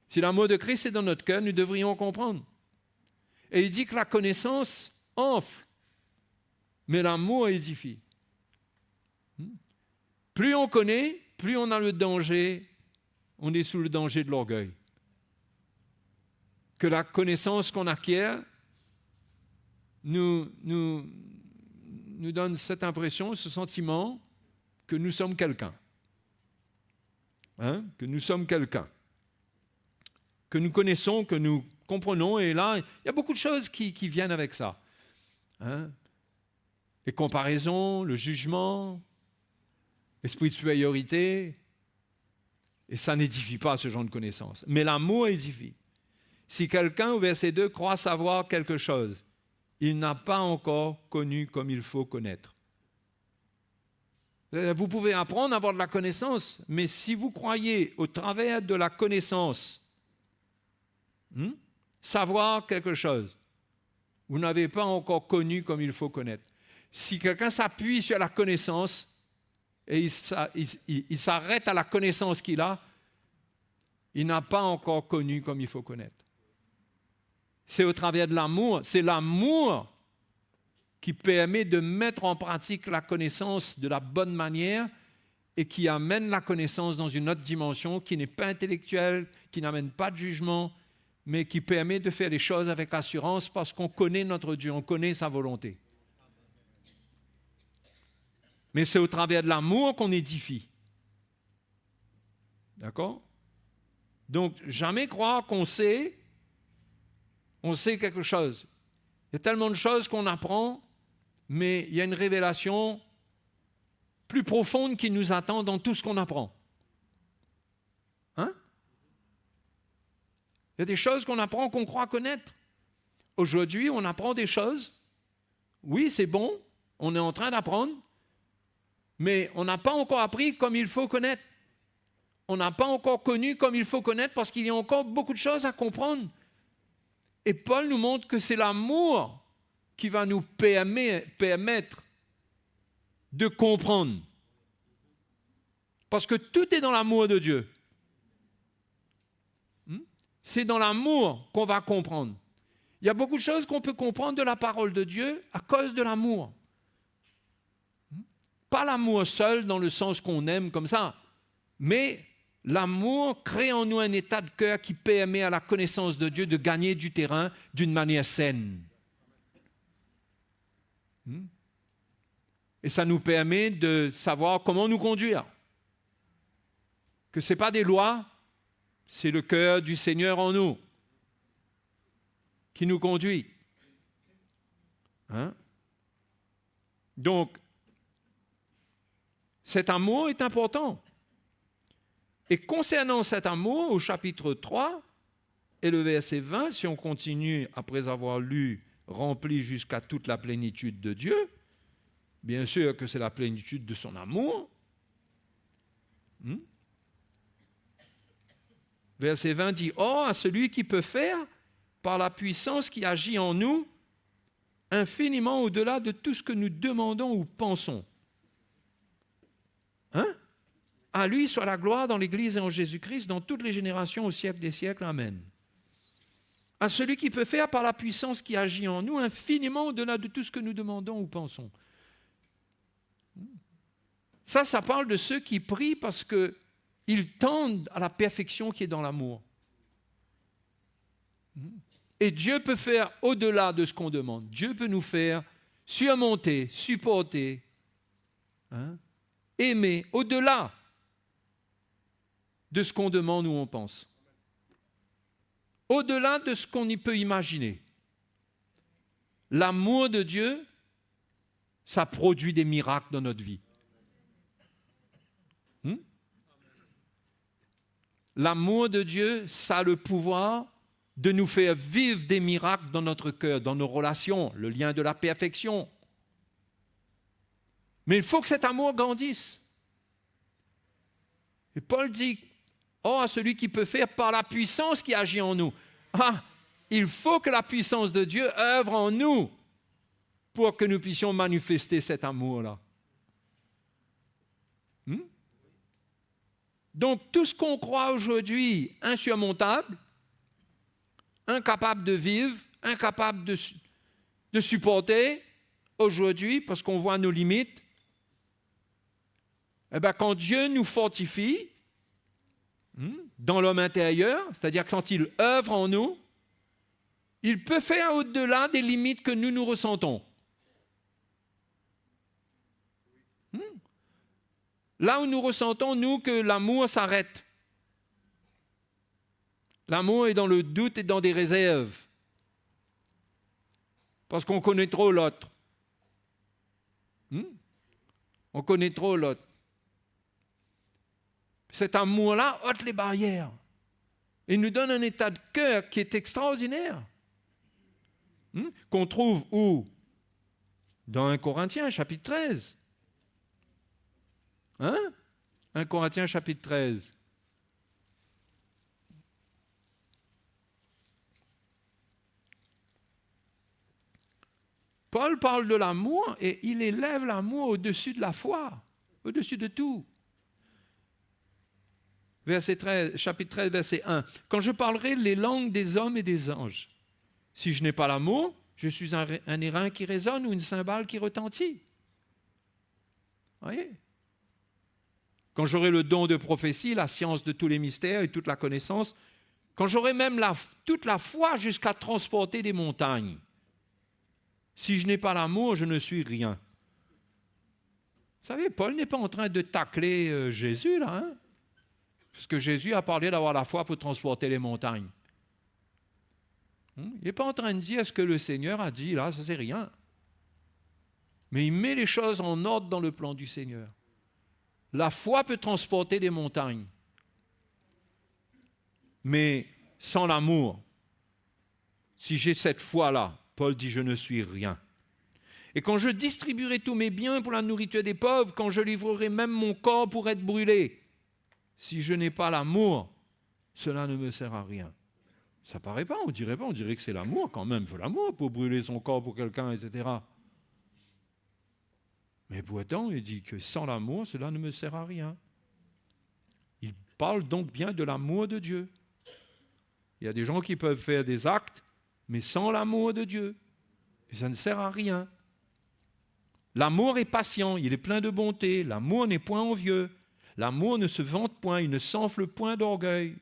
Speaker 4: Si l'amour de Christ est dans notre cœur, nous devrions comprendre. Et il dit que la connaissance enfle, mais l'amour édifie. Plus on connaît, plus on a le danger, on est sous le danger de l'orgueil. Que la connaissance qu'on acquiert nous donne cette impression, ce sentiment que nous sommes quelqu'un. Que nous sommes quelqu'un. Que nous connaissons, que nous comprenons. Et là, il y a beaucoup de choses qui viennent avec ça. Les comparaisons, le jugement, l'esprit de supériorité. Et ça n'édifie pas ce genre de connaissance. Mais l'amour édifie. Si quelqu'un, au verset 2, croit savoir quelque chose, il n'a pas encore connu comme il faut connaître. Vous pouvez apprendre à avoir de la connaissance, mais si vous croyez au travers de la connaissance, savoir quelque chose, vous n'avez pas encore connu comme il faut connaître. Si quelqu'un s'appuie sur la connaissance et il s'arrête à la connaissance qu'il a, il n'a pas encore connu comme il faut connaître. C'est au travers de l'amour, c'est l'amour qui permet de mettre en pratique la connaissance de la bonne manière et qui amène la connaissance dans une autre dimension qui n'est pas intellectuelle, qui n'amène pas de jugement, mais qui permet de faire les choses avec assurance parce qu'on connaît notre Dieu, on connaît sa volonté. Mais c'est au travers de l'amour qu'on édifie. D'accord? Donc, jamais croire qu'on sait quelque chose. Il y a tellement de choses qu'on apprend, mais il y a une révélation plus profonde qui nous attend dans tout ce qu'on apprend. Il y a des choses qu'on apprend qu'on croit connaître. Aujourd'hui, on apprend des choses. Oui, c'est bon, on est en train d'apprendre, mais on n'a pas encore appris comme il faut connaître. On n'a pas encore connu comme il faut connaître parce qu'il y a encore beaucoup de choses à comprendre. Et Paul nous montre que c'est l'amour qui va nous permettre de comprendre. Parce que tout est dans l'amour de Dieu. C'est dans l'amour qu'on va comprendre. Il y a beaucoup de choses qu'on peut comprendre de la parole de Dieu à cause de l'amour. Pas l'amour seul dans le sens qu'on aime comme ça, mais l'amour crée en nous un état de cœur qui permet à la connaissance de Dieu de gagner du terrain d'une manière saine. Et ça nous permet de savoir comment nous conduire. Que ce n'est pas des lois, c'est le cœur du Seigneur en nous qui nous conduit. Donc, cet amour est important. Et concernant cet amour, au chapitre 3 et le verset 20, si on continue après avoir lu « rempli jusqu'à toute la plénitude de Dieu », bien sûr que c'est la plénitude de son amour. Verset 20 dit « Or, à celui qui peut faire, par la puissance qui agit en nous, infiniment au-delà de tout ce que nous demandons ou pensons. » À lui soit la gloire dans l'Église et en Jésus-Christ, dans toutes les générations, au siècle des siècles. Amen. À celui qui peut faire, par la puissance qui agit en nous, infiniment au-delà de tout ce que nous demandons ou pensons. Ça parle de ceux qui prient parce qu'ils tendent à la perfection qui est dans l'amour. Et Dieu peut faire au-delà de ce qu'on demande. Dieu peut nous faire surmonter, supporter, aimer au-delà de ce qu'on demande ou on pense. Au-delà de ce qu'on y peut imaginer. L'amour de Dieu ça produit des miracles dans notre vie. L'amour de Dieu, ça a le pouvoir de nous faire vivre des miracles dans notre cœur, dans nos relations, le lien de la perfection. Mais il faut que cet amour grandisse. Et Paul dit, oh, à celui qui peut faire par la puissance qui agit en nous. Ah, il faut que la puissance de Dieu œuvre en nous pour que nous puissions manifester cet amour-là. Donc, tout ce qu'on croit aujourd'hui insurmontable, incapable de vivre, incapable de supporter aujourd'hui, parce qu'on voit nos limites, eh bien, quand Dieu nous fortifie dans l'homme intérieur, c'est-à-dire que quand il œuvre en nous, il peut faire au-delà des limites que nous ressentons. Là où nous ressentons, nous, que l'amour s'arrête. L'amour est dans le doute et dans des réserves. Parce qu'on connaît trop l'autre. On connaît trop l'autre. Cet amour-là ôte les barrières. Il nous donne un état de cœur qui est extraordinaire. Qu'on trouve où? Dans 1 Corinthiens, chapitre 13. 1 Corinthiens, chapitre 13. Paul parle de l'amour et il élève l'amour au-dessus de la foi, au-dessus de tout. Verset 13, chapitre 13, verset 1. « Quand je parlerai les langues des hommes et des anges, si je n'ai pas l'amour, je suis un airain qui résonne ou une cymbale qui retentit. » Voyez? Quand j'aurai le don de prophétie, la science de tous les mystères et toute la connaissance, quand j'aurai même toute la foi jusqu'à transporter des montagnes, si je n'ai pas l'amour, je ne suis rien. Vous savez, Paul n'est pas en train de tacler Jésus, là, parce que Jésus a parlé d'avoir la foi pour transporter les montagnes. Il n'est pas en train de dire ce que le Seigneur a dit, là, ça c'est rien. Mais il met les choses en ordre dans le plan du Seigneur. La foi peut transporter des montagnes. Mais sans l'amour, si j'ai cette foi-là, Paul dit, je ne suis rien. Et quand je distribuerai tous mes biens pour la nourriture des pauvres, quand je livrerai même mon corps pour être brûlé, si je n'ai pas l'amour, cela ne me sert à rien. Ça ne paraît pas, on dirait que c'est l'amour quand même. Il faut l'amour pour brûler son corps pour quelqu'un, etc. Mais pourtant, il dit que sans l'amour, cela ne me sert à rien. Il parle donc bien de l'amour de Dieu. Il y a des gens qui peuvent faire des actes, mais sans l'amour de Dieu. Et ça ne sert à rien. L'amour est patient, il est plein de bonté. L'amour n'est point envieux. L'amour ne se vante point, il ne s'enfle point d'orgueil.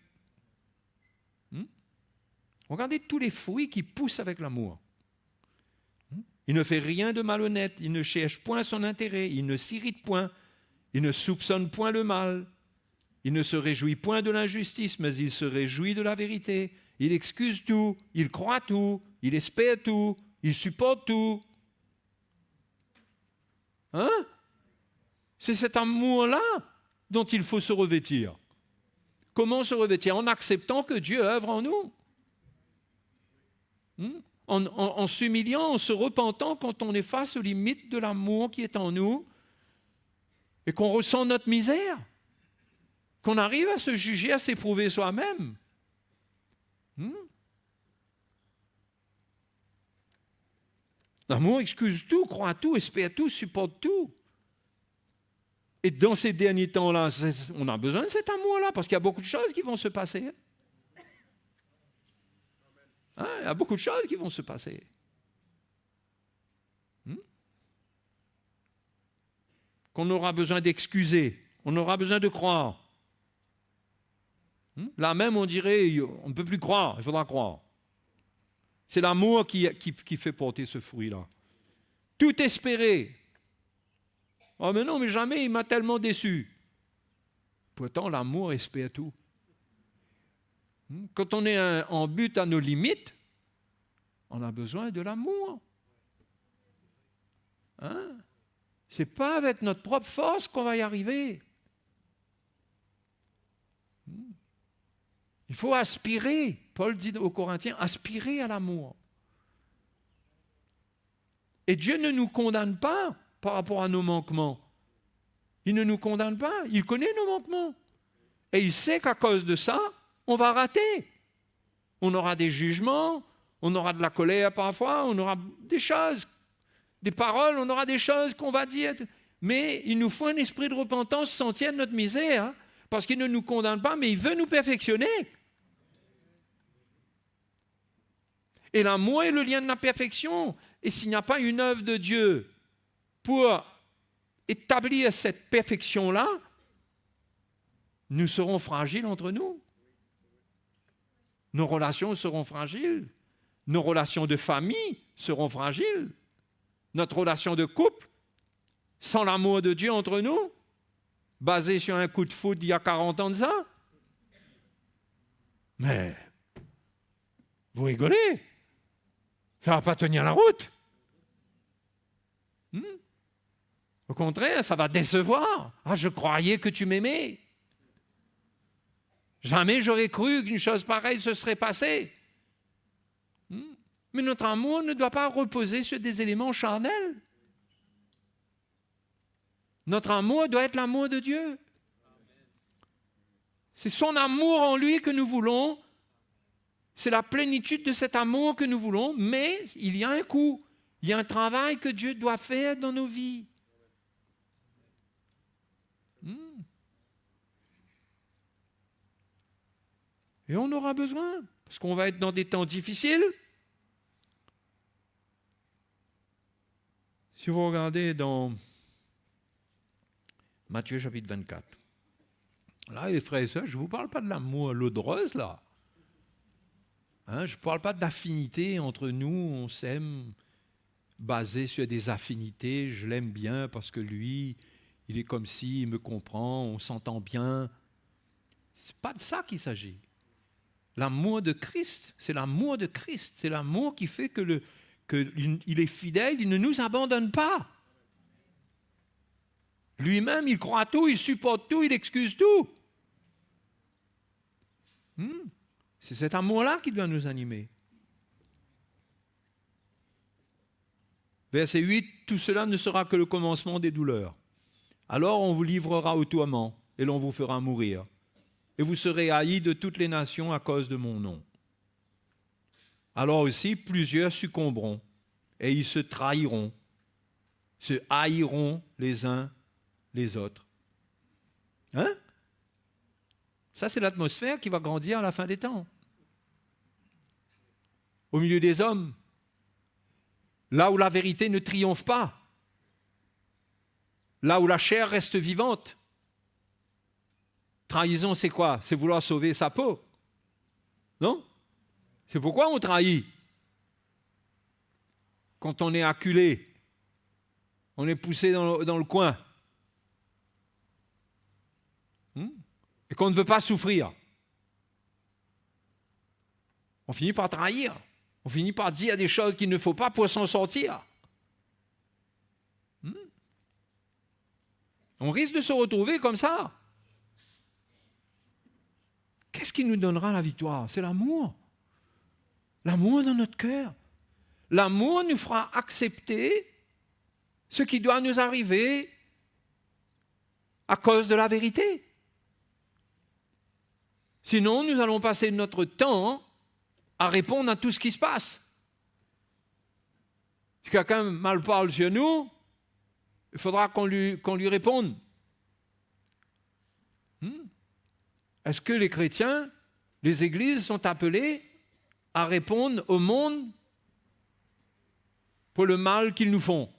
Speaker 4: Regardez tous les fruits qui poussent avec l'amour. Il ne fait rien de malhonnête, il ne cherche point son intérêt, il ne s'irrite point, il ne soupçonne point le mal, il ne se réjouit point de l'injustice, mais il se réjouit de la vérité. Il excuse tout, il croit tout, il espère tout, il supporte tout. C'est cet amour-là dont il faut se revêtir. Comment se revêtir? En acceptant que Dieu œuvre en nous. En s'humiliant, en se repentant quand on est face aux limites de l'amour qui est en nous et qu'on ressent notre misère, qu'on arrive à se juger, à s'éprouver soi-même. L'amour excuse tout, croit tout, espère tout, supporte tout. Et dans ces derniers temps-là, on a besoin de cet amour-là parce qu'il y a beaucoup de choses qui vont se passer. Il y a beaucoup de choses qui vont se passer. Qu'on aura besoin d'excuser, on aura besoin de croire. Là même, on dirait, on ne peut plus croire, il faudra croire. C'est l'amour qui fait porter ce fruit-là. Tout espérer. Oh mais non, mais jamais il m'a tellement déçu. Pourtant, l'amour espère tout. Quand on est en but à nos limites, on a besoin de l'amour. Ce n'est pas avec notre propre force qu'on va y arriver. Il faut aspirer, Paul dit aux Corinthiens, aspirer à l'amour. Et Dieu ne nous condamne pas par rapport à nos manquements. Il ne nous condamne pas, il connaît nos manquements. Et il sait qu'à cause de ça, on va rater. On aura des jugements, on aura de la colère parfois, on aura des choses, des paroles, on aura des choses qu'on va dire. Mais il nous faut un esprit de repentance sentir notre misère, hein, parce qu'il ne nous condamne pas, mais il veut nous perfectionner. Et l'amour est le lien de la perfection. Et s'il n'y a pas une œuvre de Dieu pour établir cette perfection-là, nous serons fragiles entre nous. Nos relations seront fragiles. Nos relations de famille seront fragiles. Notre relation de couple, sans l'amour de Dieu entre nous, basée sur un coup de foot d'il y a 40 ans de ça. Mais, vous rigolez, ça ne va pas tenir la route. Au contraire, ça va décevoir. Ah, je croyais que tu m'aimais. Jamais j'aurais cru qu'une chose pareille se serait passée. Mais notre amour ne doit pas reposer sur des éléments charnels. Notre amour doit être l'amour de Dieu. C'est son amour en lui que nous voulons. C'est la plénitude de cet amour que nous voulons, mais il y a un coût. Il y a un travail que Dieu doit faire dans nos vies. Et on aura besoin, parce qu'on va être dans des temps difficiles. Si vous regardez dans Matthieu chapitre 24, là, les frères et sœurs, je ne vous parle pas de l'amour à l'eau de rose, là. Hein, je ne parle pas d'affinité entre nous, on s'aime basé sur des affinités, je l'aime bien parce que lui, il est comme ci, il me comprend, on s'entend bien. Ce n'est pas de ça qu'il s'agit. L'amour de Christ, c'est l'amour de Christ, c'est l'amour qui fait qu'il est fidèle, il ne nous abandonne pas. Lui-même, il croit à tout, il supporte tout, il excuse tout. C'est cet amour-là qui doit nous animer. Verset 8, tout cela ne sera que le commencement des douleurs. Alors on vous livrera au tourment et l'on vous fera mourir. Et vous serez haïs de toutes les nations à cause de mon nom. Alors aussi, plusieurs succomberont et ils se trahiront, se haïront les uns les autres. Hein? Ça, c'est l'atmosphère qui va grandir à la fin des temps. Au milieu des hommes, là où la vérité ne triomphe pas, là où la chair reste vivante. Trahison, c'est quoi? C'est vouloir sauver sa peau. Non? C'est pourquoi on trahit. Quand on est acculé, on est poussé dans le coin. Et qu'on ne veut pas souffrir. On finit par trahir. On finit par dire des choses qu'il ne faut pas pour s'en sortir. On risque de se retrouver comme ça. Qu'est-ce qui nous donnera la victoire? C'est l'amour. L'amour dans notre cœur. L'amour nous fera accepter ce qui doit nous arriver à cause de la vérité. Sinon, nous allons passer notre temps à répondre à tout ce qui se passe. Si quelqu'un mal parle sur nous, il faudra qu'on lui réponde. Est-ce que les chrétiens, les églises sont appelées à répondre au monde pour le mal qu'ils nous font?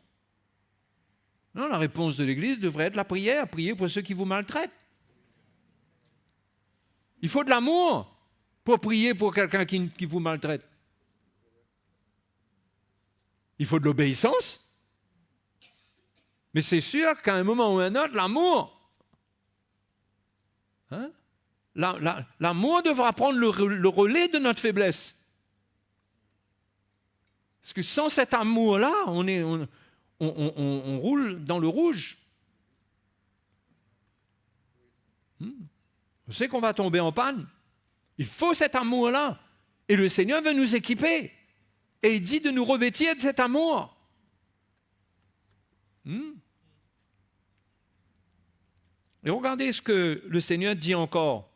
Speaker 4: Non, la réponse de l'église devrait être la prière, prier pour ceux qui vous maltraitent. Il faut de l'amour pour prier pour quelqu'un qui vous maltraite. Il faut de l'obéissance. Mais c'est sûr qu'à un moment ou à un autre, l'amour, l'amour devra prendre le relais de notre faiblesse. Parce que sans cet amour-là, on on roule dans le rouge. On sait qu'on va tomber en panne. Il faut cet amour-là. Et le Seigneur veut nous équiper. Et il dit de nous revêtir de cet amour. Et regardez ce que le Seigneur dit encore.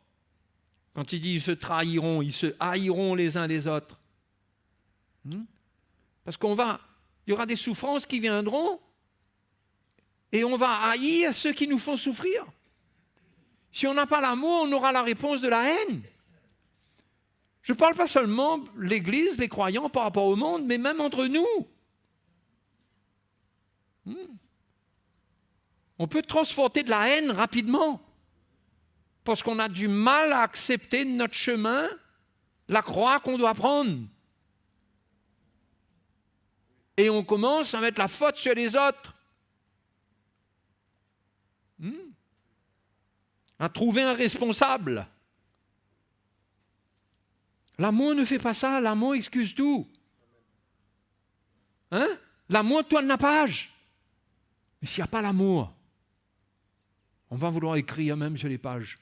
Speaker 4: Quand il dit ils se trahiront, ils se haïront les uns les autres. Parce il y aura des souffrances qui viendront et on va haïr ceux qui nous font souffrir. Si on n'a pas l'amour, on aura la réponse de la haine. Je ne parle pas seulement de l'Église, les croyants par rapport au monde, mais même entre nous. On peut transporter de la haine rapidement parce qu'on a du mal à accepter de notre chemin la croix qu'on doit prendre. Et on commence à mettre la faute sur les autres. À trouver un responsable. L'amour ne fait pas ça, l'amour excuse tout. L'amour tourne la page. Mais s'il n'y a pas l'amour, on va vouloir écrire même sur les pages.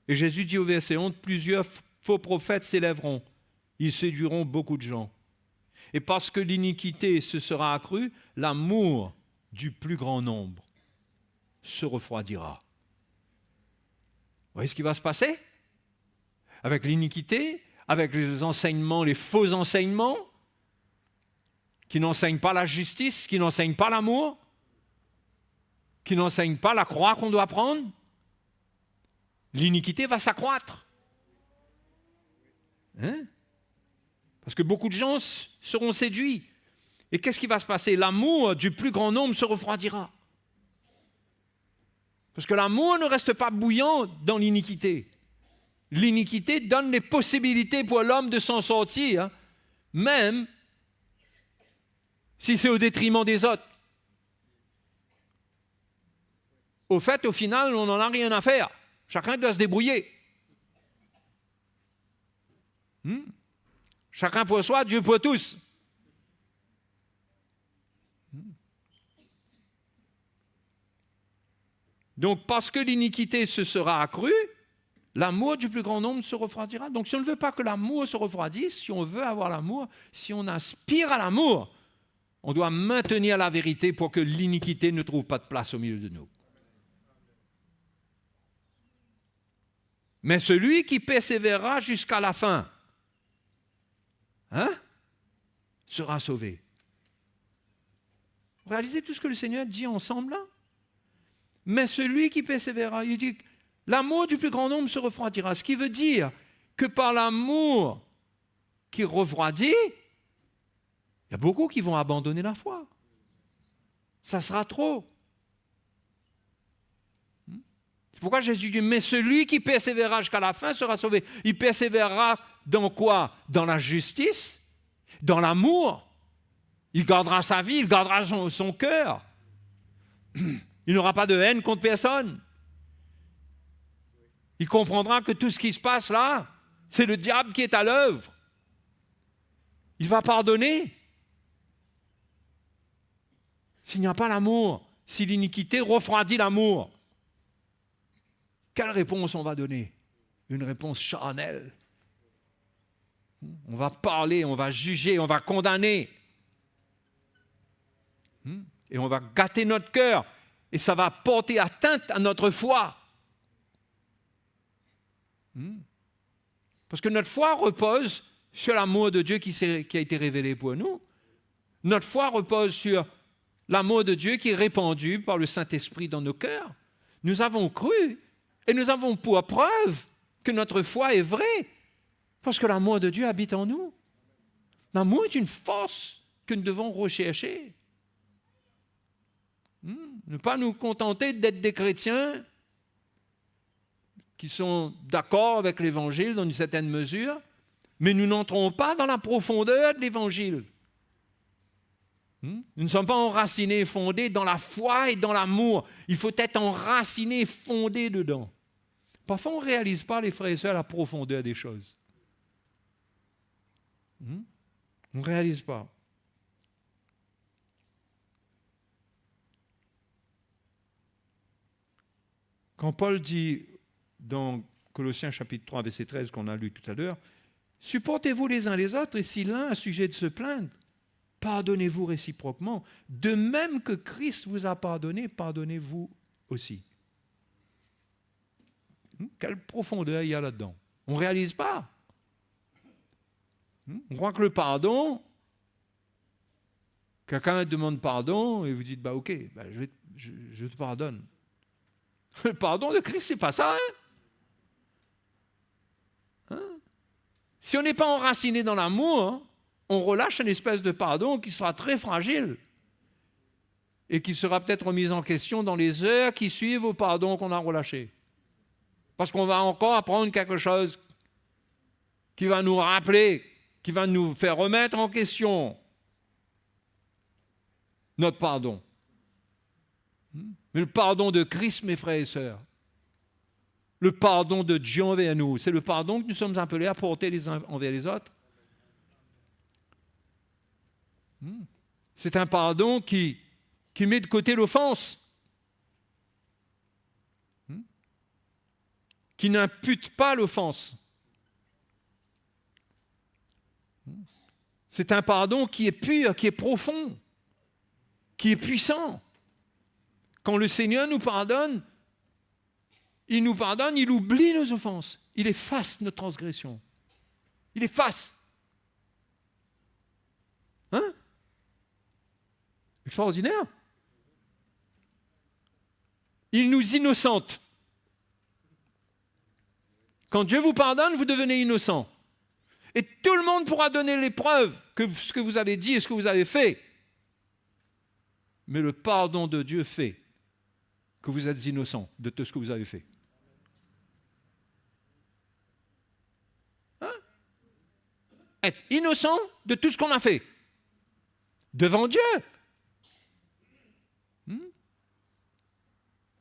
Speaker 4: Et Jésus dit au verset 11, plusieurs faux prophètes s'élèveront. Ils séduiront beaucoup de gens. Et parce que l'iniquité se sera accrue, l'amour du plus grand nombre se refroidira. Vous voyez ce qui va se passer? Avec l'iniquité, avec les enseignements, les faux enseignements, qui n'enseignent pas la justice, qui n'enseignent pas l'amour, qui n'enseignent pas la croix qu'on doit prendre, l'iniquité va s'accroître. Parce que beaucoup de gens seront séduits. Et qu'est-ce qui va se passer? L'amour du plus grand nombre se refroidira. Parce que l'amour ne reste pas bouillant dans l'iniquité. L'iniquité donne les possibilités pour l'homme de s'en sortir, même si c'est au détriment des autres. Au fait, au final, on n'en a rien à faire. Chacun doit se débrouiller. Chacun pour soi, Dieu pour tous. Donc, parce que l'iniquité se sera accrue, l'amour du plus grand nombre se refroidira. Donc, si on ne veut pas que l'amour se refroidisse, si on veut avoir l'amour, si on aspire à l'amour, on doit maintenir la vérité pour que l'iniquité ne trouve pas de place au milieu de nous. Mais celui qui persévérera jusqu'à la fin, sera sauvé. Vous réalisez tout ce que le Seigneur dit ensemble là? Mais celui qui persévérera, il dit, l'amour du plus grand nombre se refroidira. Ce qui veut dire que par l'amour qui refroidit, il y a beaucoup qui vont abandonner la foi. Ça sera trop. C'est pourquoi Jésus dit, mais celui qui persévérera jusqu'à la fin sera sauvé. Il persévérera dans quoi? Dans la justice, dans l'amour. Il gardera sa vie, il gardera son cœur. Il n'aura pas de haine contre personne. Il comprendra que tout ce qui se passe là, c'est le diable qui est à l'œuvre. Il va pardonner. S'il n'y a pas l'amour, si l'iniquité refroidit l'amour, quelle réponse on va donner? Une réponse charnelle. On va parler, on va juger, on va condamner. Et on va gâter notre cœur. Et ça va porter atteinte à notre foi. Parce que notre foi repose sur l'amour de Dieu qui a été révélé pour nous. Notre foi repose sur l'amour de Dieu qui est répandu par le Saint-Esprit dans nos cœurs. Nous avons cru et nous avons pour preuve que notre foi est vraie parce que l'amour de Dieu habite en nous. L'amour est une force que nous devons rechercher. Ne pas nous contenter d'être des chrétiens qui sont d'accord avec l'Évangile dans une certaine mesure, mais nous n'entrons pas dans la profondeur de l'Évangile. Nous ne sommes pas enracinés, fondés dans la foi et dans l'amour. Il faut être enraciné, fondé dedans. Parfois, on ne réalise pas, les frères et sœurs, la profondeur des choses. On ne réalise pas. Quand Paul dit dans Colossiens chapitre 3, verset 13 qu'on a lu tout à l'heure, « Supportez-vous les uns les autres, et si l'un a sujet de se plaindre, pardonnez-vous réciproquement. De même que Christ vous a pardonné, pardonnez-vous aussi. » Quelle profondeur il y a là-dedans. On ne réalise pas. On croit que le pardon, quelqu'un demande pardon et vous dites, ok, je te pardonne. Le pardon de Christ, c'est pas ça. Si on n'est pas enraciné dans l'amour, on relâche une espèce de pardon qui sera très fragile et qui sera peut-être remis en question dans les heures qui suivent au pardon qu'on a relâché. Parce qu'on va encore apprendre quelque chose qui va nous rappeler, qui va nous faire remettre en question notre pardon. Mais le pardon de Christ, mes frères et sœurs, le pardon de Dieu envers nous, c'est le pardon que nous sommes appelés à porter les uns envers les autres. C'est un pardon qui met de côté l'offense, qui n'impute pas l'offense. C'est un pardon qui est pur, qui est profond, qui est puissant. Quand le Seigneur nous pardonne, il oublie nos offenses, il efface nos transgressions. Il efface. Extraordinaire. Il nous innocente. Quand Dieu vous pardonne, vous devenez innocent. Et tout le monde pourra donner les preuves que ce que vous avez dit et ce que vous avez fait. Mais le pardon de Dieu fait que vous êtes innocent de tout ce que vous avez fait. Être innocent de tout ce qu'on a fait. Devant Dieu.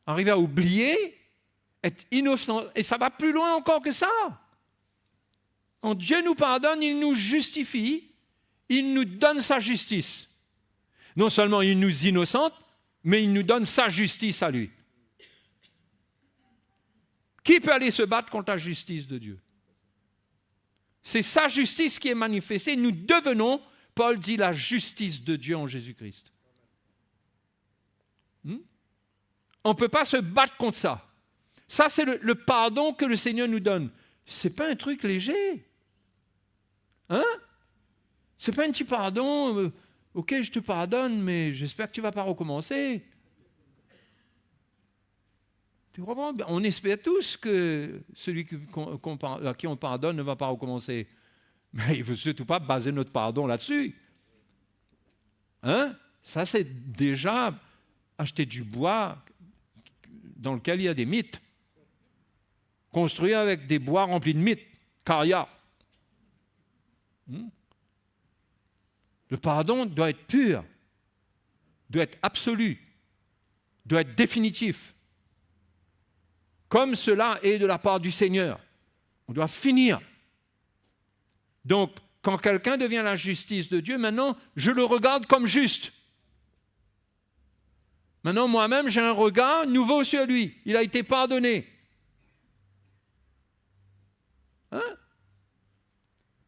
Speaker 4: Arriver à oublier, être innocent. Et ça va plus loin encore que ça. Quand Dieu nous pardonne, il nous justifie, il nous donne sa justice. Non seulement il nous innocente, mais il nous donne sa justice à lui. Qui peut aller se battre contre la justice de Dieu? C'est sa justice qui est manifestée. Nous devenons, Paul dit, la justice de Dieu en Jésus-Christ. On ne peut pas se battre contre ça. Ça, c'est le pardon que le Seigneur nous donne. Ce n'est pas un truc léger. Ce n'est pas un petit pardon. Ok, je te pardonne, mais j'espère que tu ne vas pas recommencer. On espère tous que celui à qui on pardonne ne va pas recommencer. Mais il ne faut surtout pas baser notre pardon là-dessus. Ça, c'est déjà acheter du bois dans lequel il y a des mythes. Construit avec des bois remplis de mythes. Caria. Le pardon doit être pur, doit être absolu, doit être définitif. Comme cela est de la part du Seigneur. On doit finir. Donc, quand quelqu'un devient la justice de Dieu, maintenant, je le regarde comme juste. Maintenant, moi-même, j'ai un regard nouveau sur lui. Il a été pardonné.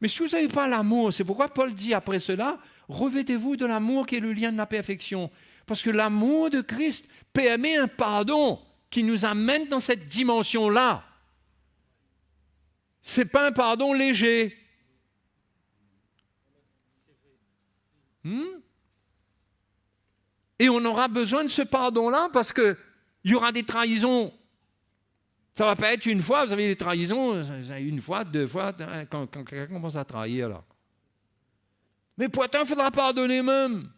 Speaker 4: Mais si vous n'avez pas l'amour, c'est pourquoi Paul dit après cela, revêtez-vous de l'amour qui est le lien de la perfection. Parce que l'amour de Christ permet un pardon qui nous amène dans cette dimension-là. Ce n'est pas un pardon léger. Et on aura besoin de ce pardon-là parce qu'il y aura des trahisons. Ça ne va pas être une fois, vous avez des trahisons, une fois, deux fois, quand quelqu'un commence à trahir. Là. Mais pourtant, il faudra pardonner même.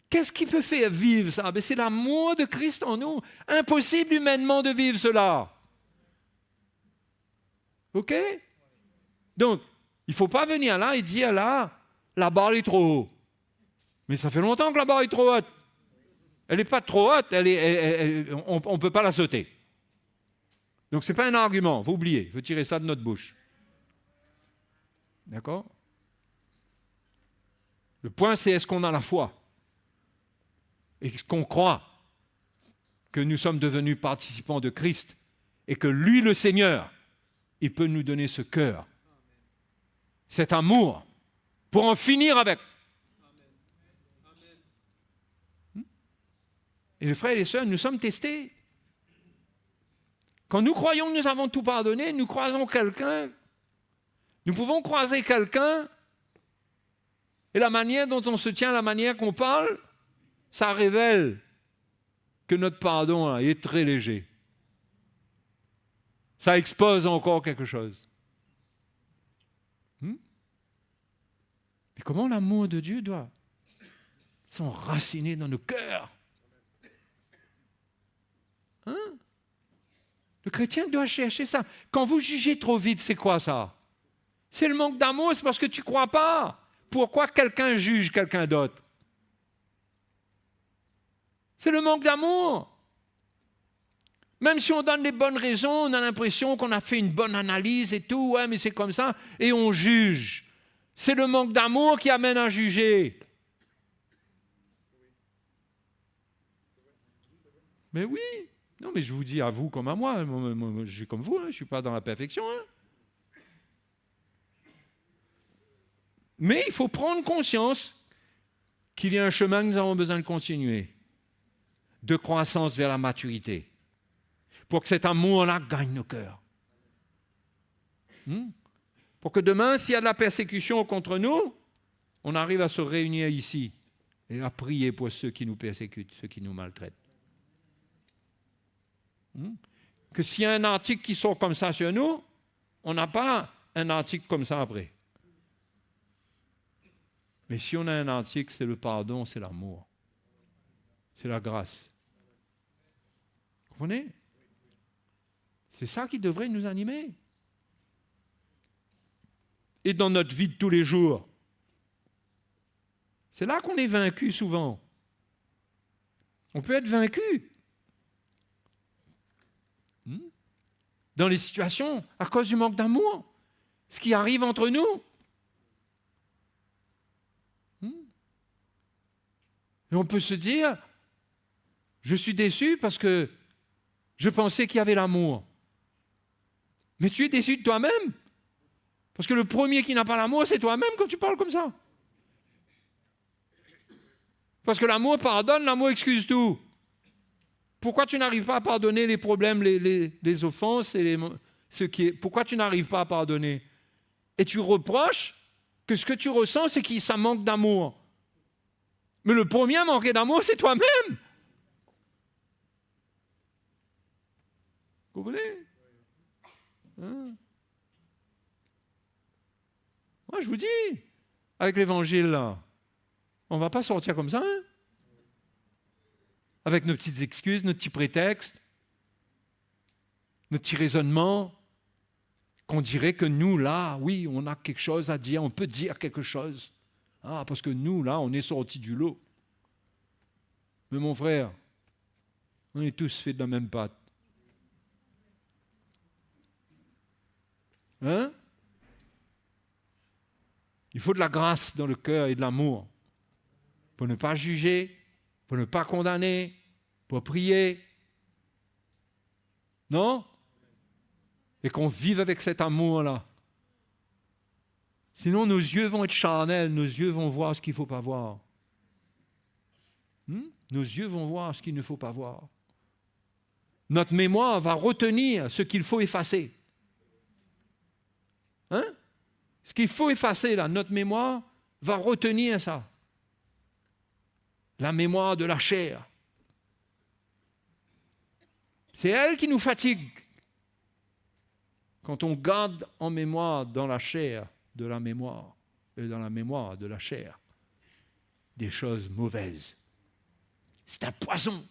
Speaker 4: Qu'est-ce qui peut faire vivre ça? C'est l'amour de Christ en nous. Impossible humainement de vivre cela. OK? Donc, il ne faut pas venir là et dire là, la barre est trop haute. Mais ça fait longtemps que la barre est trop haute. Elle n'est pas trop haute, on ne peut pas la sauter. Donc, ce n'est pas un argument, il faut oublier, il faut tirer ça de notre bouche. D'accord? Le point, c'est est-ce qu'on a la foi? Est-ce qu'on croit que nous sommes devenus participants de Christ et que lui, le Seigneur, il peut nous donner ce cœur, cet amour, pour en finir avec. Et les frères et les sœurs, nous sommes testés. Quand nous croyons que nous avons tout pardonné, nous croisons quelqu'un, nous pouvons croiser quelqu'un, et la manière dont on se tient, la manière qu'on parle, ça révèle que notre pardon est très léger. Ça expose encore quelque chose. Et comment l'amour de Dieu doit s'enraciner dans nos cœurs? Le chrétien doit chercher ça. Quand vous jugez trop vite, c'est quoi ça? C'est le manque d'amour, c'est parce que tu ne crois pas. Pourquoi quelqu'un juge quelqu'un d'autre? C'est le manque d'amour. Même si on donne les bonnes raisons, on a l'impression qu'on a fait une bonne analyse et tout, ouais, mais c'est comme ça, et on juge. C'est le manque d'amour qui amène à juger. Mais oui, non, mais je vous dis à vous comme à moi, je suis comme vous, je ne suis pas dans la perfection. Mais il faut prendre conscience qu'il y a un chemin que nous avons besoin de continuer, de croissance vers la maturité, pour que cet amour-là gagne nos cœurs. Pour que demain, s'il y a de la persécution contre nous, on arrive à se réunir ici et à prier pour ceux qui nous persécutent, ceux qui nous maltraitent. Que s'il y a un article qui sort comme ça sur nous, on n'a pas un article comme ça après. Mais si on a un article, c'est le pardon, c'est l'amour. C'est la grâce. Vous comprenez? C'est ça qui devrait nous animer. Et dans notre vie de tous les jours, c'est là qu'on est vaincu souvent. On peut être vaincu dans les situations à cause du manque d'amour, ce qui arrive entre nous. Et on peut se dire, je suis déçu parce que je pensais qu'il y avait l'amour. Mais tu es déçu de toi-même. Parce que le premier qui n'a pas l'amour, c'est toi-même quand tu parles comme ça. Parce que l'amour pardonne, l'amour excuse tout. Pourquoi tu n'arrives pas à pardonner les problèmes, les offenses et pourquoi tu n'arrives pas à pardonner? Et tu reproches que ce que tu ressens, c'est que ça manque d'amour. Mais le premier à manquer d'amour, c'est toi-même. Vous comprenez? Moi, je vous dis, avec l'évangile, là, on ne va pas sortir comme ça, avec nos petites excuses, nos petits prétextes, nos petits raisonnements, qu'on dirait que nous, là, oui, on a quelque chose à dire, on peut dire quelque chose. Parce que nous, là, on est sortis du lot. Mais mon frère, on est tous faits de la même pâte. Il faut de la grâce dans le cœur et de l'amour pour ne pas juger, pour ne pas condamner, pour prier. Non? Et qu'on vive avec cet amour-là. Sinon, nos yeux vont être charnels, nos yeux vont voir ce qu'il ne faut pas voir. Nos yeux vont voir ce qu'il ne faut pas voir. Notre mémoire va retenir ce qu'il faut effacer. Ce qu'il faut effacer, là, notre mémoire va retenir ça. La mémoire de la chair. C'est elle qui nous fatigue. Quand on garde en mémoire dans la chair de la mémoire, et dans la mémoire de la chair, des choses mauvaises. C'est un poison.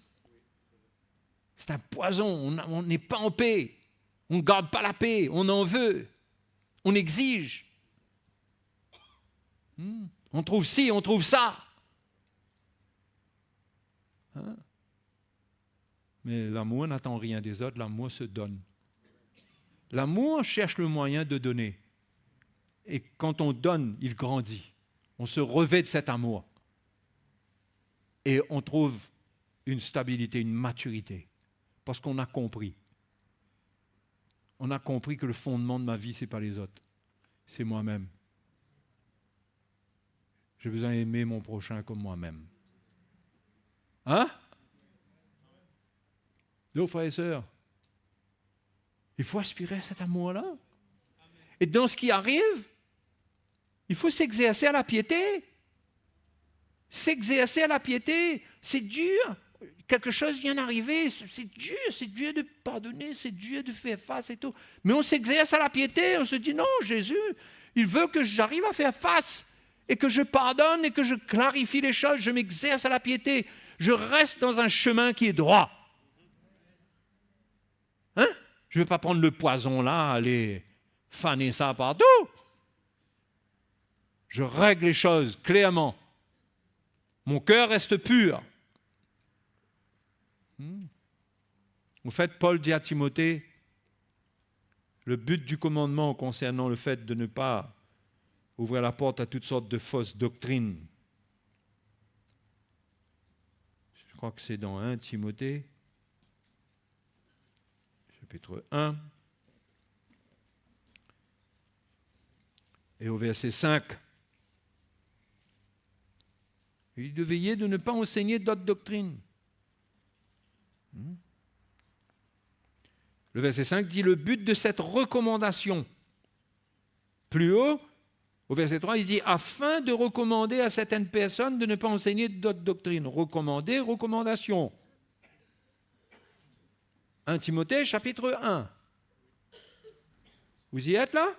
Speaker 4: C'est un poison. On n'est pas en paix. On ne garde pas la paix. On en veut. On exige. On trouve ci, on trouve ça. Mais l'amour n'attend rien des autres. L'amour se donne. L'amour cherche le moyen de donner. Et quand on donne, il grandit. On se revêt de cet amour. Et on trouve une stabilité, une maturité. Parce qu'on a compris. On a compris que le fondement de ma vie, ce n'est pas les autres. C'est moi-même. J'ai besoin d'aimer mon prochain comme moi-même. Hein? Donc, frères et sœurs, il faut aspirer à cet amour-là. Et dans ce qui arrive, il faut s'exercer à la piété. S'exercer à la piété, c'est dur. Quelque chose vient d'arriver, c'est dur de pardonner, c'est dur de faire face et tout. Mais on s'exerce à la piété, on se dit non, Jésus, il veut que j'arrive à faire face et que je pardonne et que je clarifie les choses, je m'exerce à la piété. Je reste dans un chemin qui est droit. Hein? Je ne vais pas prendre le poison là, aller faner ça partout. Je règle les choses clairement. Mon cœur reste pur. Au fait, Paul dit à Timothée, le but du commandement concernant le fait de ne pas ouvrir la porte à toutes sortes de fausses doctrines. Je crois que c'est dans 1 Timothée, chapitre 1, et au verset 5. Il de veiller de ne pas enseigner d'autres doctrines. Le verset 5 dit le but de cette recommandation. Plus haut, au verset 3, il dit afin de recommander à certaines personnes de ne pas enseigner d'autres doctrines. Recommander, recommandation. 1 Timothée, chapitre 1. Vous y êtes là?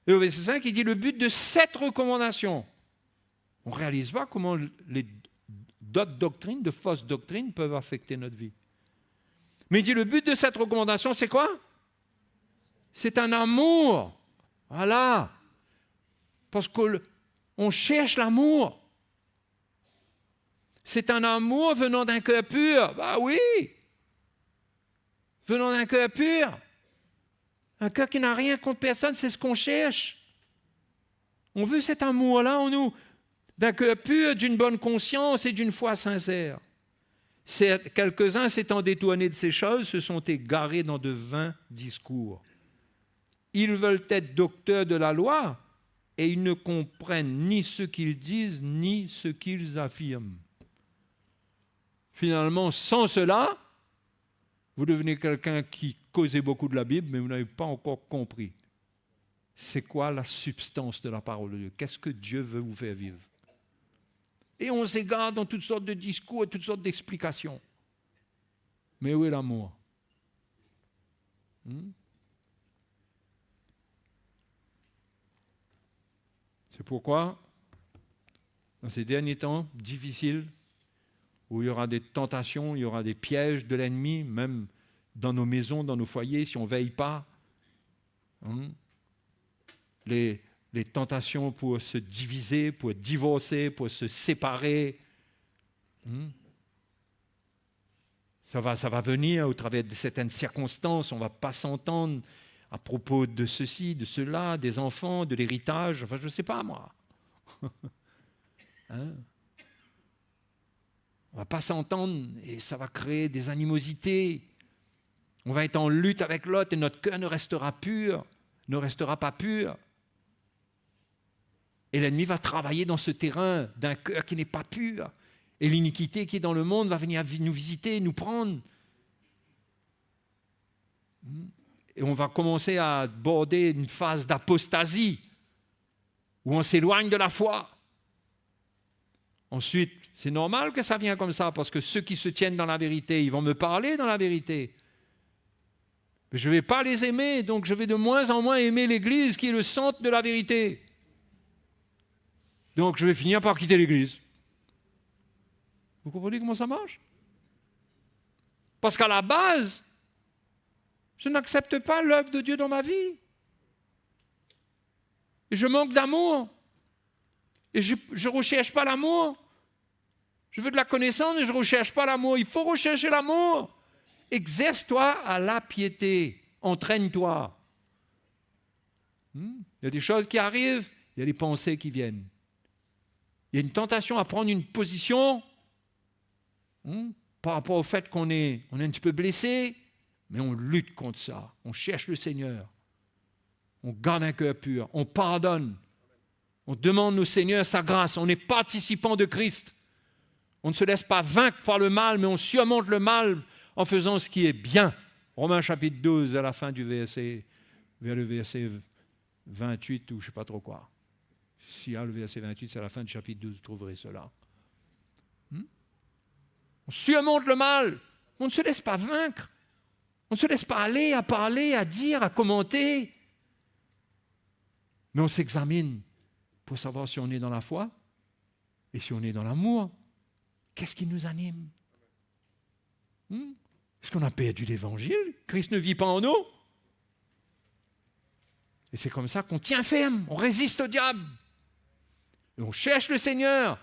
Speaker 4: Et au verset 5, il dit le but de cette recommandation. On ne réalise pas comment d'autres doctrines, de fausses doctrines, peuvent affecter notre vie. Mais il dit le but de cette recommandation, c'est quoi? C'est un amour. Voilà. Parce qu'on cherche l'amour. C'est un amour venant d'un cœur pur. Bah oui. Venant d'un cœur pur. Un cœur qui n'a rien contre personne, c'est ce qu'on cherche. On veut cet amour-là en nous. D'un cœur pur, d'une bonne conscience et d'une foi sincère. Quelques-uns s'étant détournés de ces choses se sont égarés dans de vains discours. Ils veulent être docteurs de la loi et ils ne comprennent ni ce qu'ils disent ni ce qu'ils affirment. Finalement, sans cela, vous devenez quelqu'un qui causait beaucoup de la Bible, mais vous n'avez pas encore compris. C'est quoi la substance de la parole de Dieu? Qu'est-ce que Dieu veut vous faire vivre? Et on s'égare dans toutes sortes de discours et toutes sortes d'explications. Mais où est l'amour? C'est pourquoi, dans ces derniers temps difficiles, où il y aura des tentations, il y aura des pièges de l'ennemi, même dans nos maisons, dans nos foyers, si on ne veille pas, les tentations pour se diviser, pour divorcer, pour se séparer. Ça va venir au travers de certaines circonstances, on ne va pas s'entendre à propos de ceci, de cela, des enfants, de l'héritage, enfin je ne sais pas moi. On ne va pas s'entendre et ça va créer des animosités. On va être en lutte avec l'autre et notre cœur ne restera pas pur. Et l'ennemi va travailler dans ce terrain d'un cœur qui n'est pas pur. Et l'iniquité qui est dans le monde va venir nous visiter, nous prendre. Et on va commencer à aborder une phase d'apostasie, où on s'éloigne de la foi. Ensuite, c'est normal que ça vienne comme ça, parce que ceux qui se tiennent dans la vérité, ils vont me parler dans la vérité. Mais je ne vais pas les aimer, donc je vais de moins en moins aimer l'Église, qui est le centre de la vérité. Donc je vais finir par quitter l'Église. Vous comprenez comment ça marche? Parce qu'à la base, je n'accepte pas l'œuvre de Dieu dans ma vie. Et je manque d'amour. Et je ne recherche pas l'amour. Je veux de la connaissance, mais je ne recherche pas l'amour. Il faut rechercher l'amour. Exerce-toi à la piété. Entraîne-toi. Il y a des choses qui arrivent. il y a des pensées qui viennent. Il y a une tentation à prendre une position par rapport au fait qu'on est un petit peu blessé, mais on lutte contre ça. On cherche le Seigneur. On garde un cœur pur. On pardonne. On demande au Seigneur sa grâce. On est participant de Christ. On ne se laisse pas vaincre par le mal, mais on surmonte le mal en faisant ce qui est bien. Romains chapitre 12, à la fin du verset, vers le verset 28 ou je ne sais pas trop quoi. S'il y a le verset 28, c'est à la fin du chapitre 12, vous trouverez cela. On surmonte le mal. On ne se laisse pas vaincre. On ne se laisse pas aller à parler, à dire, à commenter. Mais on s'examine pour savoir si on est dans la foi et si on est dans l'amour. Qu'est-ce qui nous anime? Est-ce qu'on a perdu l'Évangile? Christ ne vit pas en nous. Et c'est comme ça qu'on tient ferme, on résiste au diable. Et on cherche le Seigneur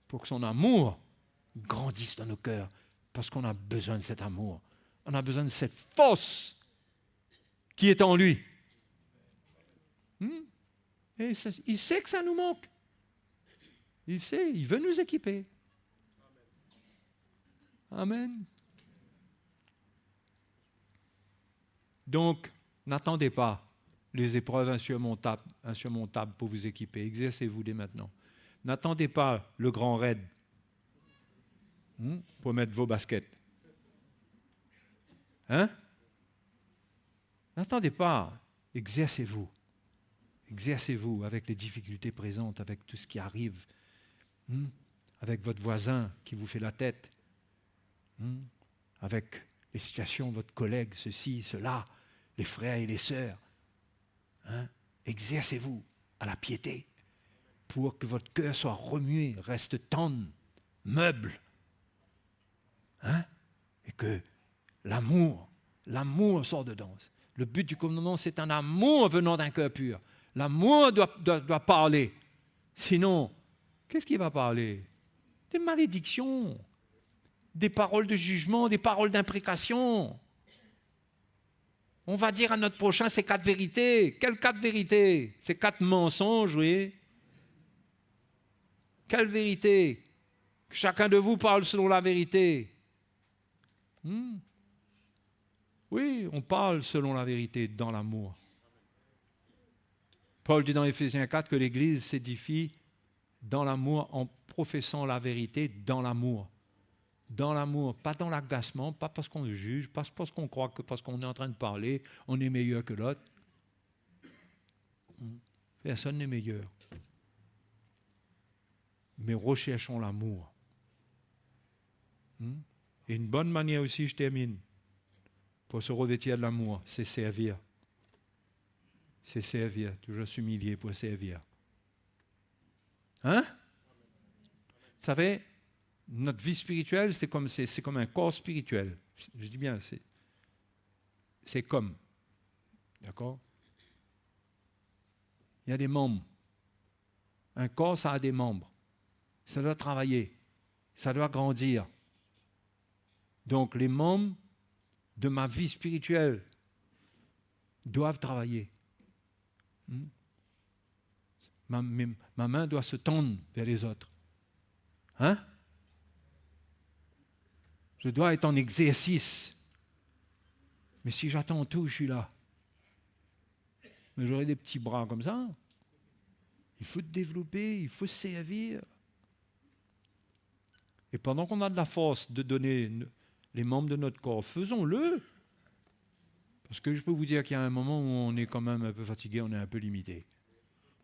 Speaker 4: pour que son amour grandisse dans nos cœurs, parce qu'on a besoin de cet amour. On a besoin de cette force qui est en lui. Et il sait que ça nous manque. Il sait, il veut nous équiper. Amen. Donc, n'attendez pas les épreuves insurmontables pour vous équiper. Exercez-vous dès maintenant. N'attendez pas le grand raid pour mettre vos baskets. N'attendez pas. Exercez-vous. Exercez-vous avec les difficultés présentes, avec tout ce qui arrive, avec votre voisin qui vous fait la tête, avec les situations, votre collègue, ceci, cela, les frères et les sœurs. Exercez-vous à la piété pour que votre cœur soit remué, reste tendre, meuble. Et que l'amour sort dedans. Le but du commandement, c'est un amour venant d'un cœur pur. L'amour doit parler. Sinon, qu'est-ce qu'il va parler? Des malédictions, des paroles de jugement, des paroles d'imprécation. On va dire à notre prochain ces 4 vérités. Quelles 4 vérités? Ces 4 mensonges, oui. Quelle vérité? Que chacun de vous parle selon la vérité. Oui, on parle selon la vérité, dans l'amour. Paul dit dans Éphésiens 4 que l'Église s'édifie dans l'amour en professant la vérité dans l'amour. Dans l'amour, pas dans l'agacement, pas parce qu'on juge, pas parce qu'on croit que parce qu'on est en train de parler, on est meilleur que l'autre. Personne n'est meilleur. Mais recherchons l'amour. Et une bonne manière aussi, je termine, pour se revêtir de l'amour, c'est servir. C'est servir, toujours s'humilier pour servir. Vous savez, notre vie spirituelle, c'est comme un corps spirituel. Je dis bien, c'est comme. D'accord? Il y a des membres. Un corps, ça a des membres. Ça doit travailler. Ça doit grandir. Donc, les membres de ma vie spirituelle doivent travailler. Ma main doit se tendre vers les autres. Je dois être en exercice. Mais si j'attends tout, je suis là. Mais j'aurai des petits bras comme ça. Il faut développer, il faut servir. Et pendant qu'on a de la force de donner les membres de notre corps, faisons-le. Parce que je peux vous dire qu'il y a un moment où on est quand même un peu fatigué, on est un peu limité.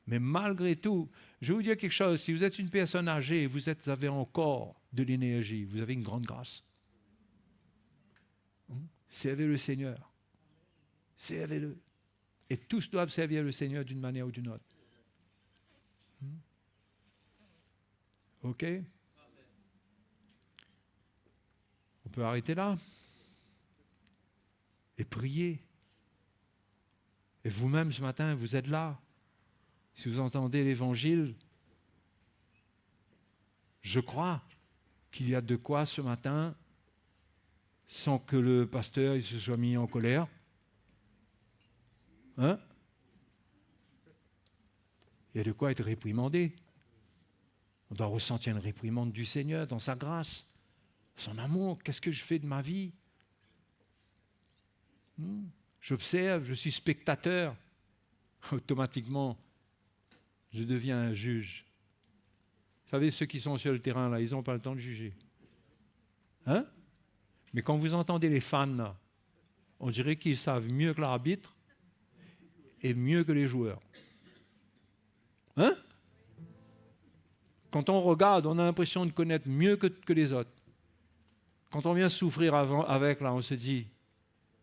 Speaker 4: Mais malgré tout, je vais vous dire quelque chose. Si vous êtes une personne âgée, vous avez encore de l'énergie, vous avez une grande grâce. Servez le Seigneur. Servez-le. Et tous doivent servir le Seigneur d'une manière ou d'une autre. OK? On peut arrêter là et prier. Et vous-même, ce matin, vous êtes là. Si vous entendez l'Évangile, je crois qu'il y a de quoi ce matin, sans que le pasteur il se soit mis en colère. Il y a de quoi être réprimandé. On doit ressentir une réprimande du Seigneur dans sa grâce, son amour. Qu'est-ce que je fais de ma vie? J'observe, je suis spectateur. Automatiquement, je deviens un juge. Vous savez, ceux qui sont sur le terrain, là, ils n'ont pas le temps de juger. Hein? Mais quand vous entendez les fans, là, on dirait qu'ils savent mieux que l'arbitre et mieux que les joueurs. Hein? Quand on regarde, on a l'impression de connaître mieux que les autres. Quand on vient souffrir avec, là, on se dit,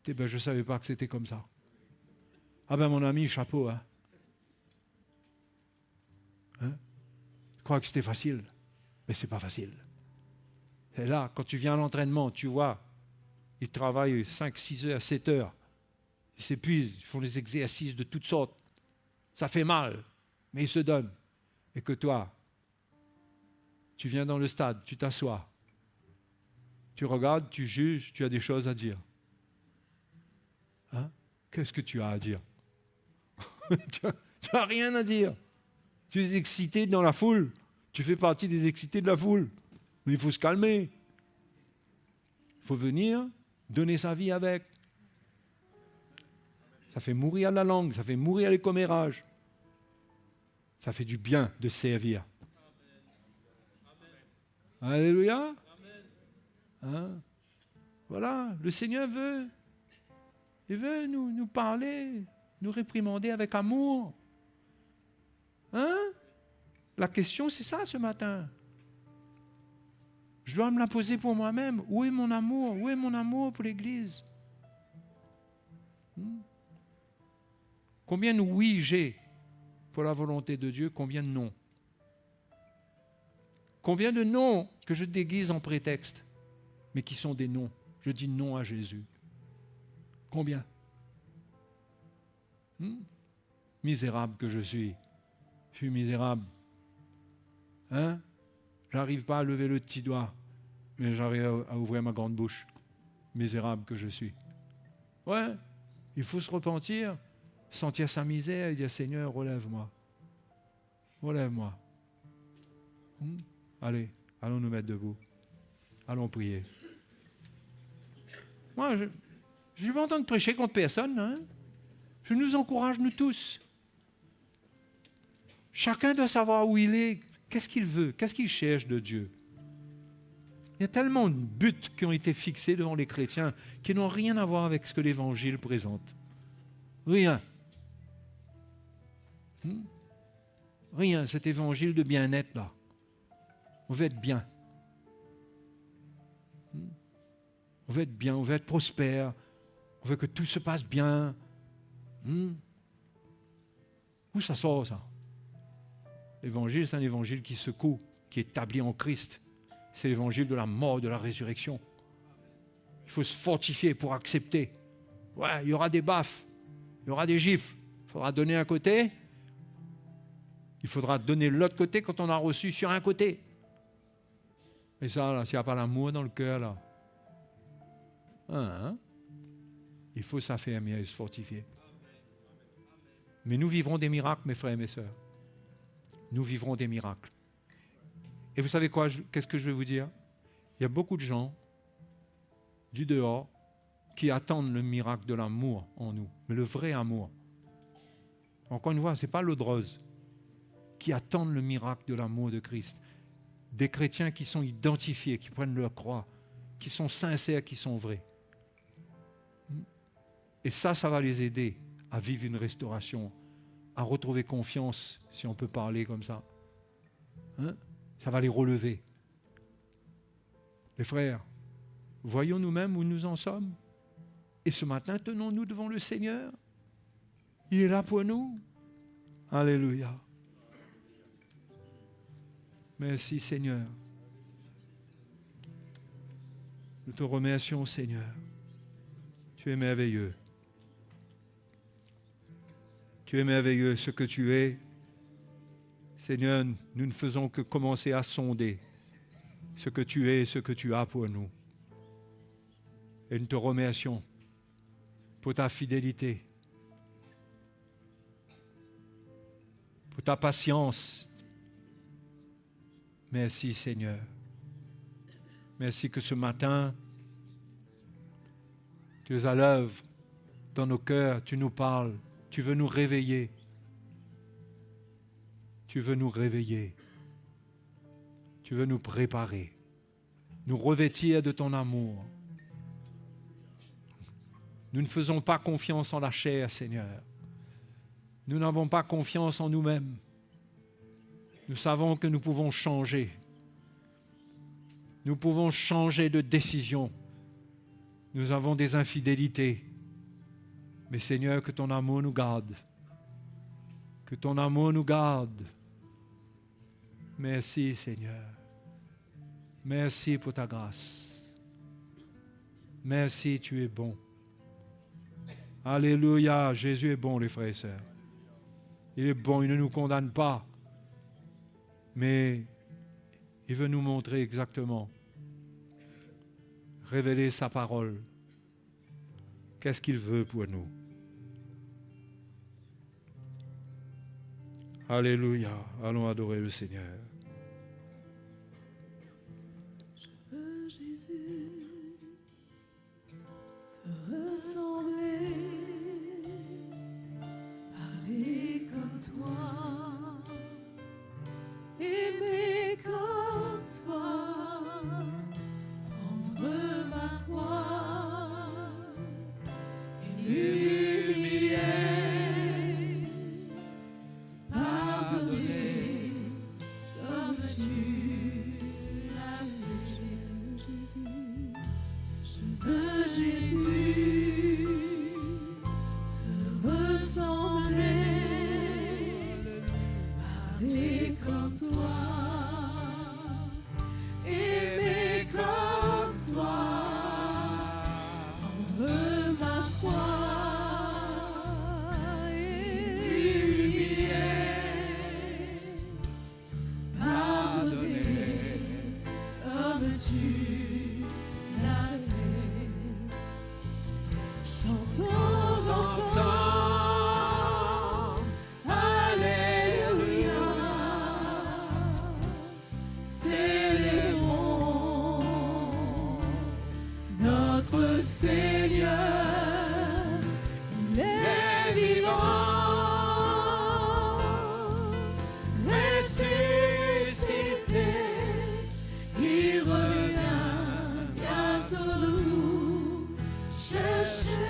Speaker 4: ben, je ne savais pas que c'était comme ça. Ah ben mon ami, chapeau. Hein? Je crois que c'était facile, mais ce n'est pas facile. Et là, quand tu viens à l'entraînement, tu vois, ils travaillent 5, 6 heures, 7 heures. Ils s'épuisent, ils font des exercices de toutes sortes. Ça fait mal, mais ils se donnent. Et que toi, tu viens dans le stade, tu t'assois, tu regardes, tu juges, tu as des choses à dire. Hein? Qu'est-ce que tu as à dire? Tu n'as rien à dire. Tu es excité dans la foule. Tu fais partie des excités de la foule. Mais il faut se calmer. Il faut venir donner sa vie avec. Ça fait mourir la langue, ça fait mourir les commérages. Ça fait du bien de servir. Amen. Alléluia. Hein? Voilà, le Seigneur veut. Il veut nous parler, nous réprimander avec amour. Hein? La question, c'est ça ce matin. Je dois me la poser pour moi-même. Où est mon amour? Où est mon amour pour l'Église? Combien de oui j'ai pour la volonté de Dieu? Combien de non? Combien de non que je déguise en prétexte, mais qui sont des non? Je dis non à Jésus. Combien? Misérable que je suis. Je suis misérable. Hein? J'arrive pas à lever le petit doigt, mais j'arrive à ouvrir ma grande bouche. Misérable que je suis. Ouais, il faut se repentir, sentir sa misère et dire Seigneur, relève-moi. Relève-moi. Allez, allons nous mettre debout. Allons prier. Moi, je ne suis pas en train de prêcher contre personne. Hein? Je nous encourage, nous tous. Chacun doit savoir où il est, qu'est-ce qu'il veut, qu'est-ce qu'il cherche de Dieu. Il y a tellement de buts qui ont été fixés devant les chrétiens qui n'ont rien à voir avec ce que l'Évangile présente. Rien. Rien, cet évangile de bien-être là. On veut être bien. On veut être bien, on veut être prospère. On veut que tout se passe bien. Où ça sort ça? L'évangile, c'est un évangile qui secoue, qui est établi en Christ. C'est l'évangile de la mort, de la résurrection. Il faut se fortifier pour accepter. Ouais, il y aura des baffes, il y aura des gifles. Il faudra donner un côté. Il faudra donner l'autre côté quand on a reçu sur un côté. Et ça, là, s'il n'y a pas l'amour dans le cœur, là, il faut s'affermir et se fortifier. Mais nous vivrons des miracles, mes frères et mes sœurs. Nous vivrons des miracles. Et vous savez quoi, qu'est-ce que je vais vous dire? Il y a beaucoup de gens du dehors qui attendent le miracle de l'amour en nous, mais le vrai amour. Encore une fois, ce n'est pas l'eau de rose. Qui attendent le miracle de l'amour de Christ. Des chrétiens qui sont identifiés, qui prennent leur croix, qui sont sincères, qui sont vrais. Et ça va les aider à vivre une restauration, à retrouver confiance, si on peut parler comme ça. Ça va les relever. Les frères, voyons nous-mêmes où nous en sommes. Et ce matin, tenons-nous devant le Seigneur. Il est là pour nous. Alléluia. Merci Seigneur. Nous te remercions Seigneur. Tu es merveilleux. Tu es merveilleux ce que tu es. Seigneur, nous ne faisons que commencer à sonder ce que tu es et ce que tu as pour nous. Et nous te remercions pour ta fidélité, pour pour ta patience. Merci Seigneur. Merci que ce matin, tu es à l'œuvre dans nos cœurs, tu nous parles, tu veux nous réveiller. Tu veux nous réveiller. Tu veux nous préparer, nous revêtir de ton amour. Nous ne faisons pas confiance en la chair, Seigneur. Nous n'avons pas confiance en nous-mêmes. Nous savons que nous pouvons changer. Nous pouvons changer de décision. Nous avons des infidélités. Mais Seigneur, que ton amour nous garde. Que ton amour nous garde. Merci Seigneur. Merci pour ta grâce. Merci, tu es bon. Alléluia, Jésus est bon, les frères et sœurs. Il est bon, il ne nous condamne pas. Mais il veut nous montrer exactement, révéler sa parole. Qu'est-ce qu'il veut pour nous? Alléluia, allons adorer le Seigneur.
Speaker 2: Ressembler, parler comme toi, aimer comme toi, prendre ma croix et m'humilier, pardonner comme tu l'as fait, Jésus. Je veux Jésus te ressembler, parler comme toi, aimer comme toi, prendre ma croix et m'humilier, pardonner comme tu l'as fait. Chantons ensemble, Alléluia, célébrons notre Seigneur, il est vivant, ressuscité, il revient bientôt nous chercher.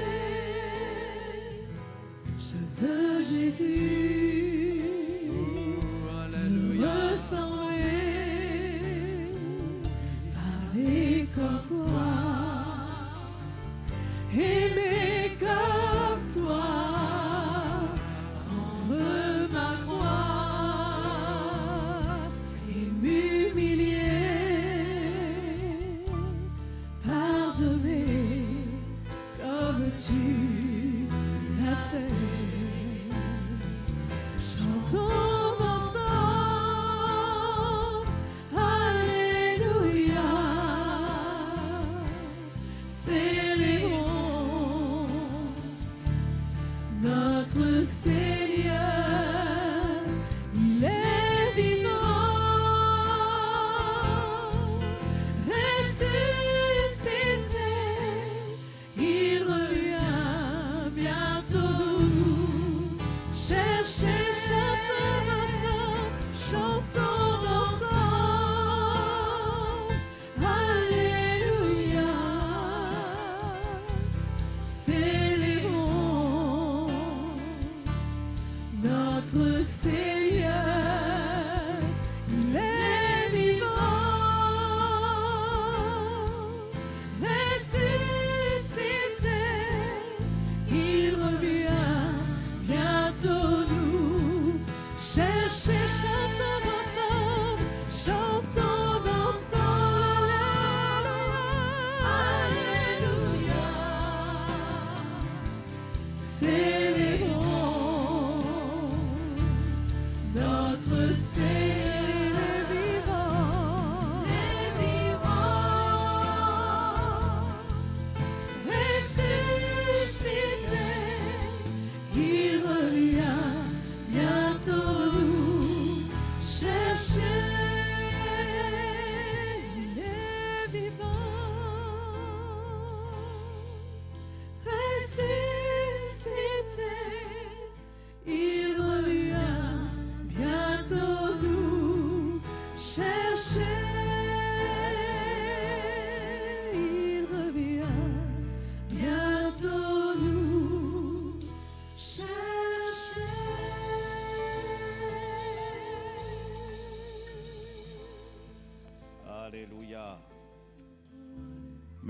Speaker 2: Je veux Jésus te ressembler, parler comme toi, aimer comme toi, prendre ma croix et m'humilier, pardonner comme tu l'as fait.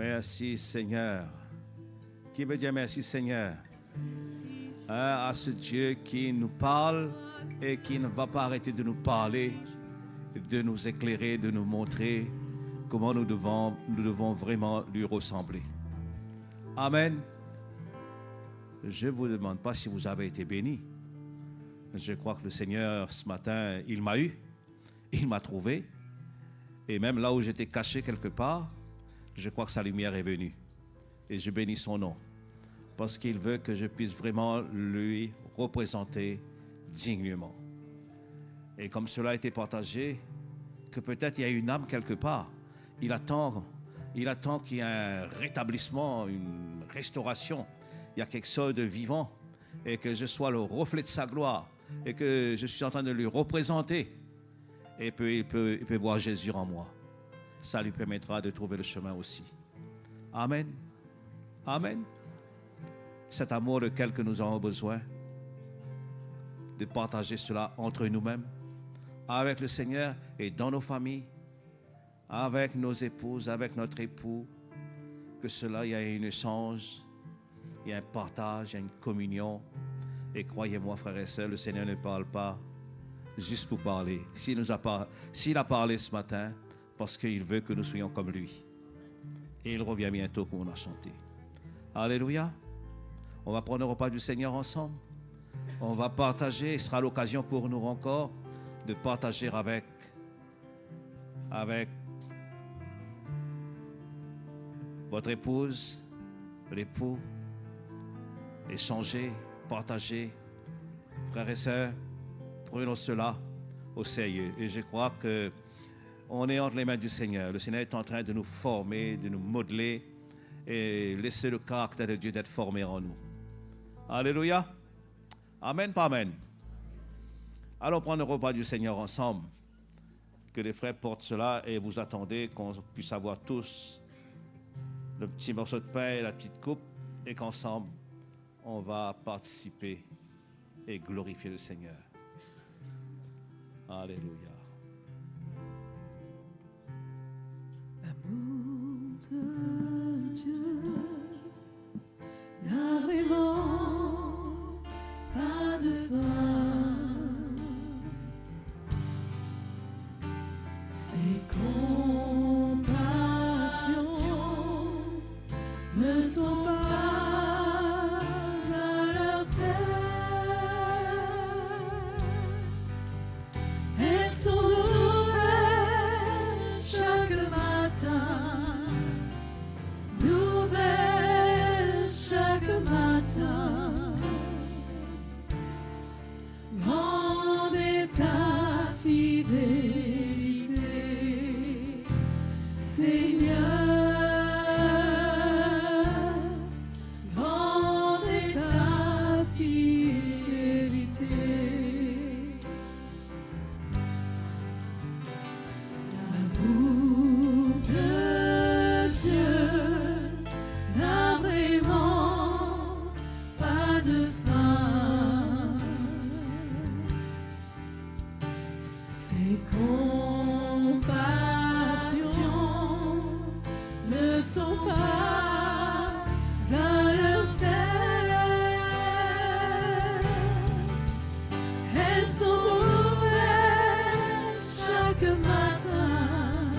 Speaker 3: Merci Seigneur. Qui veut dire merci Seigneur? À ce Dieu qui nous parle et qui ne va pas arrêter de nous parler, de nous éclairer, de nous montrer comment nous devons vraiment lui ressembler. Amen. Je ne vous demande pas si vous avez été bénis. Je crois que le Seigneur, ce matin, il m'a eu, il m'a trouvé. Et même là où j'étais caché quelque part, je crois que sa lumière est venue. Et je bénis son nom. Parce qu'il veut que je puisse vraiment lui représenter dignement. Et comme cela a été partagé, que peut-être il y a une âme quelque part. Il attend qu'il y ait un rétablissement, une restauration. Il y a quelque chose de vivant. Et que je sois le reflet de sa gloire. Et que je suis en train de lui représenter. Et il peut voir Jésus en moi. Ça lui permettra de trouver le chemin aussi. Amen. Amen. Cet amour lequel que nous avons besoin de partager cela entre nous-mêmes, avec le Seigneur et dans nos familles, avec nos épouses, avec notre époux, que cela, il y a un échange, il y a un partage, il y a une communion. Et croyez-moi, frères et sœurs, le Seigneur ne parle pas juste pour parler. S'il a parlé ce matin, parce qu'il veut que nous soyons comme lui. Et il revient bientôt comme on a chanté. Alléluia. On va prendre le repas du Seigneur ensemble. On va partager. Ce sera l'occasion pour nous encore de partager avec votre épouse, l'époux, échanger, partager. Frères et sœurs, prenons cela au sérieux. Et je crois que on est entre les mains du Seigneur. Le Seigneur est en train de nous former, de nous modeler et laisser le caractère de Dieu d'être formé en nous. Alléluia. Amen, pas amen. Allons prendre le repas du Seigneur ensemble. Que les frères portent cela et vous attendez qu'on puisse avoir tous le petit morceau de pain et la petite coupe et qu'ensemble, on va participer et glorifier le Seigneur. Alléluia.
Speaker 2: L'amour de Dieu n'a vraiment pas de fin. Ses compassions ne sont pas à leur terme. Elles sont nouvelles chaque matin, nouvelles chaque matin. Grande est ta fidélité, Seigneur. Grande est ta fidélité. L'amour de Dieu n'a vraiment pas de fin. Ses compassions ne sont pas à leur terme. Elles sont nouvelles chaque matin,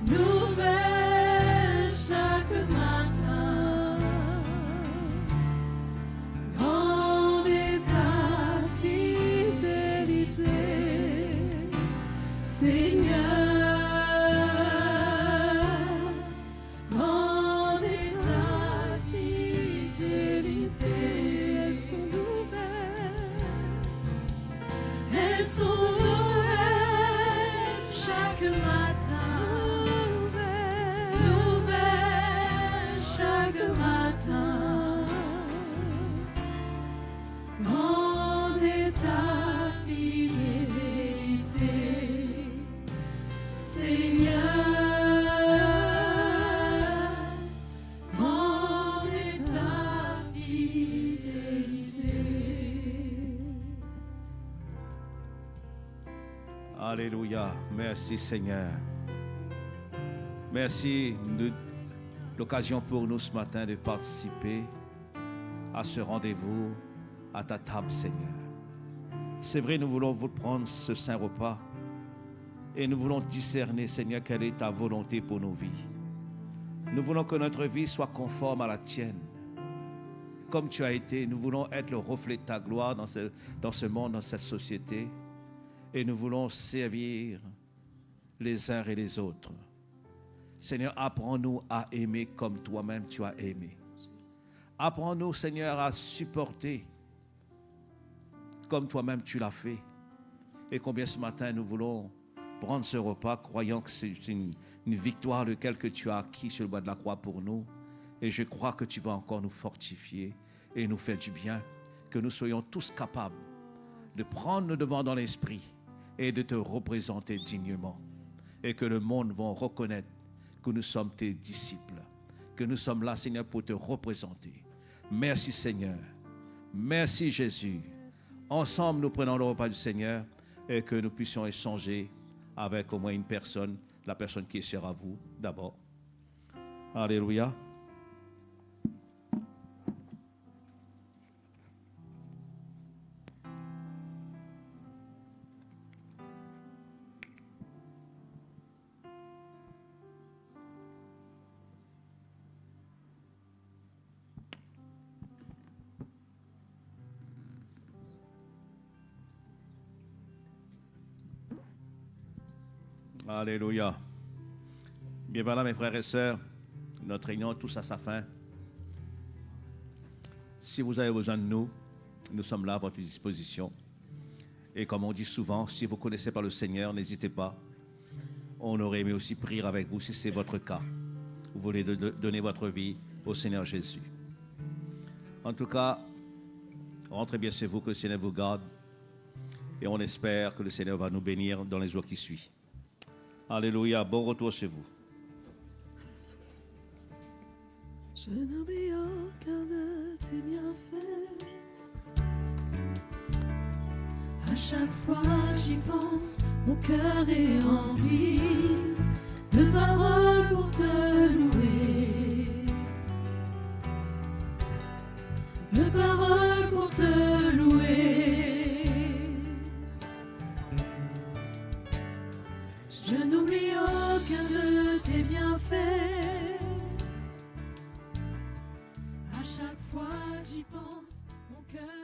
Speaker 2: nouvelles chaque matin. Grande est ta fidélité, Seigneur. Grande est ta fidélité. Elles sont nouvelles. Elles sont nouvelles chaque matin, nouvelles chaque matin. Grande est ta fidélité, Seigneur. Grande est ta fidélité.
Speaker 3: Alléluia. Merci Seigneur. Merci l'occasion pour nous ce matin de participer à ce rendez-vous à ta table, Seigneur. C'est vrai, nous voulons vous prendre ce saint repas et nous voulons discerner, Seigneur, quelle est ta volonté pour nos vies. Nous voulons que notre vie soit conforme à la tienne. Comme tu as été, nous voulons être le reflet de ta gloire dans ce monde, dans cette société. Et nous voulons servir les uns et les autres. Seigneur, apprends-nous à aimer comme toi-même tu as aimé. Apprends-nous, Seigneur, à supporter comme toi-même tu l'as fait. Et combien ce matin nous voulons prendre ce repas, croyant que c'est une victoire lequel que tu as acquis sur le bois de la croix pour nous. Et je crois que tu vas encore nous fortifier et nous faire du bien, que nous soyons tous capables de prendre le devant dans l'esprit et de te représenter dignement. Et que le monde va reconnaître que nous sommes tes disciples, que nous sommes là, Seigneur, pour te représenter. Merci, Seigneur. Merci, Jésus. Ensemble, nous prenons le repas du Seigneur et que nous puissions échanger avec au moins une personne, la personne qui est chère à vous d'abord. Alléluia. Alléluia. Bien voilà, mes frères et sœurs, notre réunion touche à sa fin. Si vous avez besoin de nous, nous sommes là à votre disposition. Et comme on dit souvent, si vous ne connaissez pas le Seigneur, n'hésitez pas. On aurait aimé aussi prier avec vous si c'est votre cas. Vous voulez donner votre vie au Seigneur Jésus. En tout cas, rentrez bien chez vous, que le Seigneur vous garde. Et on espère que le Seigneur va nous bénir dans les jours qui suivent. Alléluia, bon retour chez vous.
Speaker 2: Je n'oublie aucun de tes bienfaits. À chaque fois j'y pense, mon cœur est rempli de paroles pour te louer. De paroles pour te louer. Je n'oublie aucun de tes bienfaits. À chaque fois j'y pense, mon cœur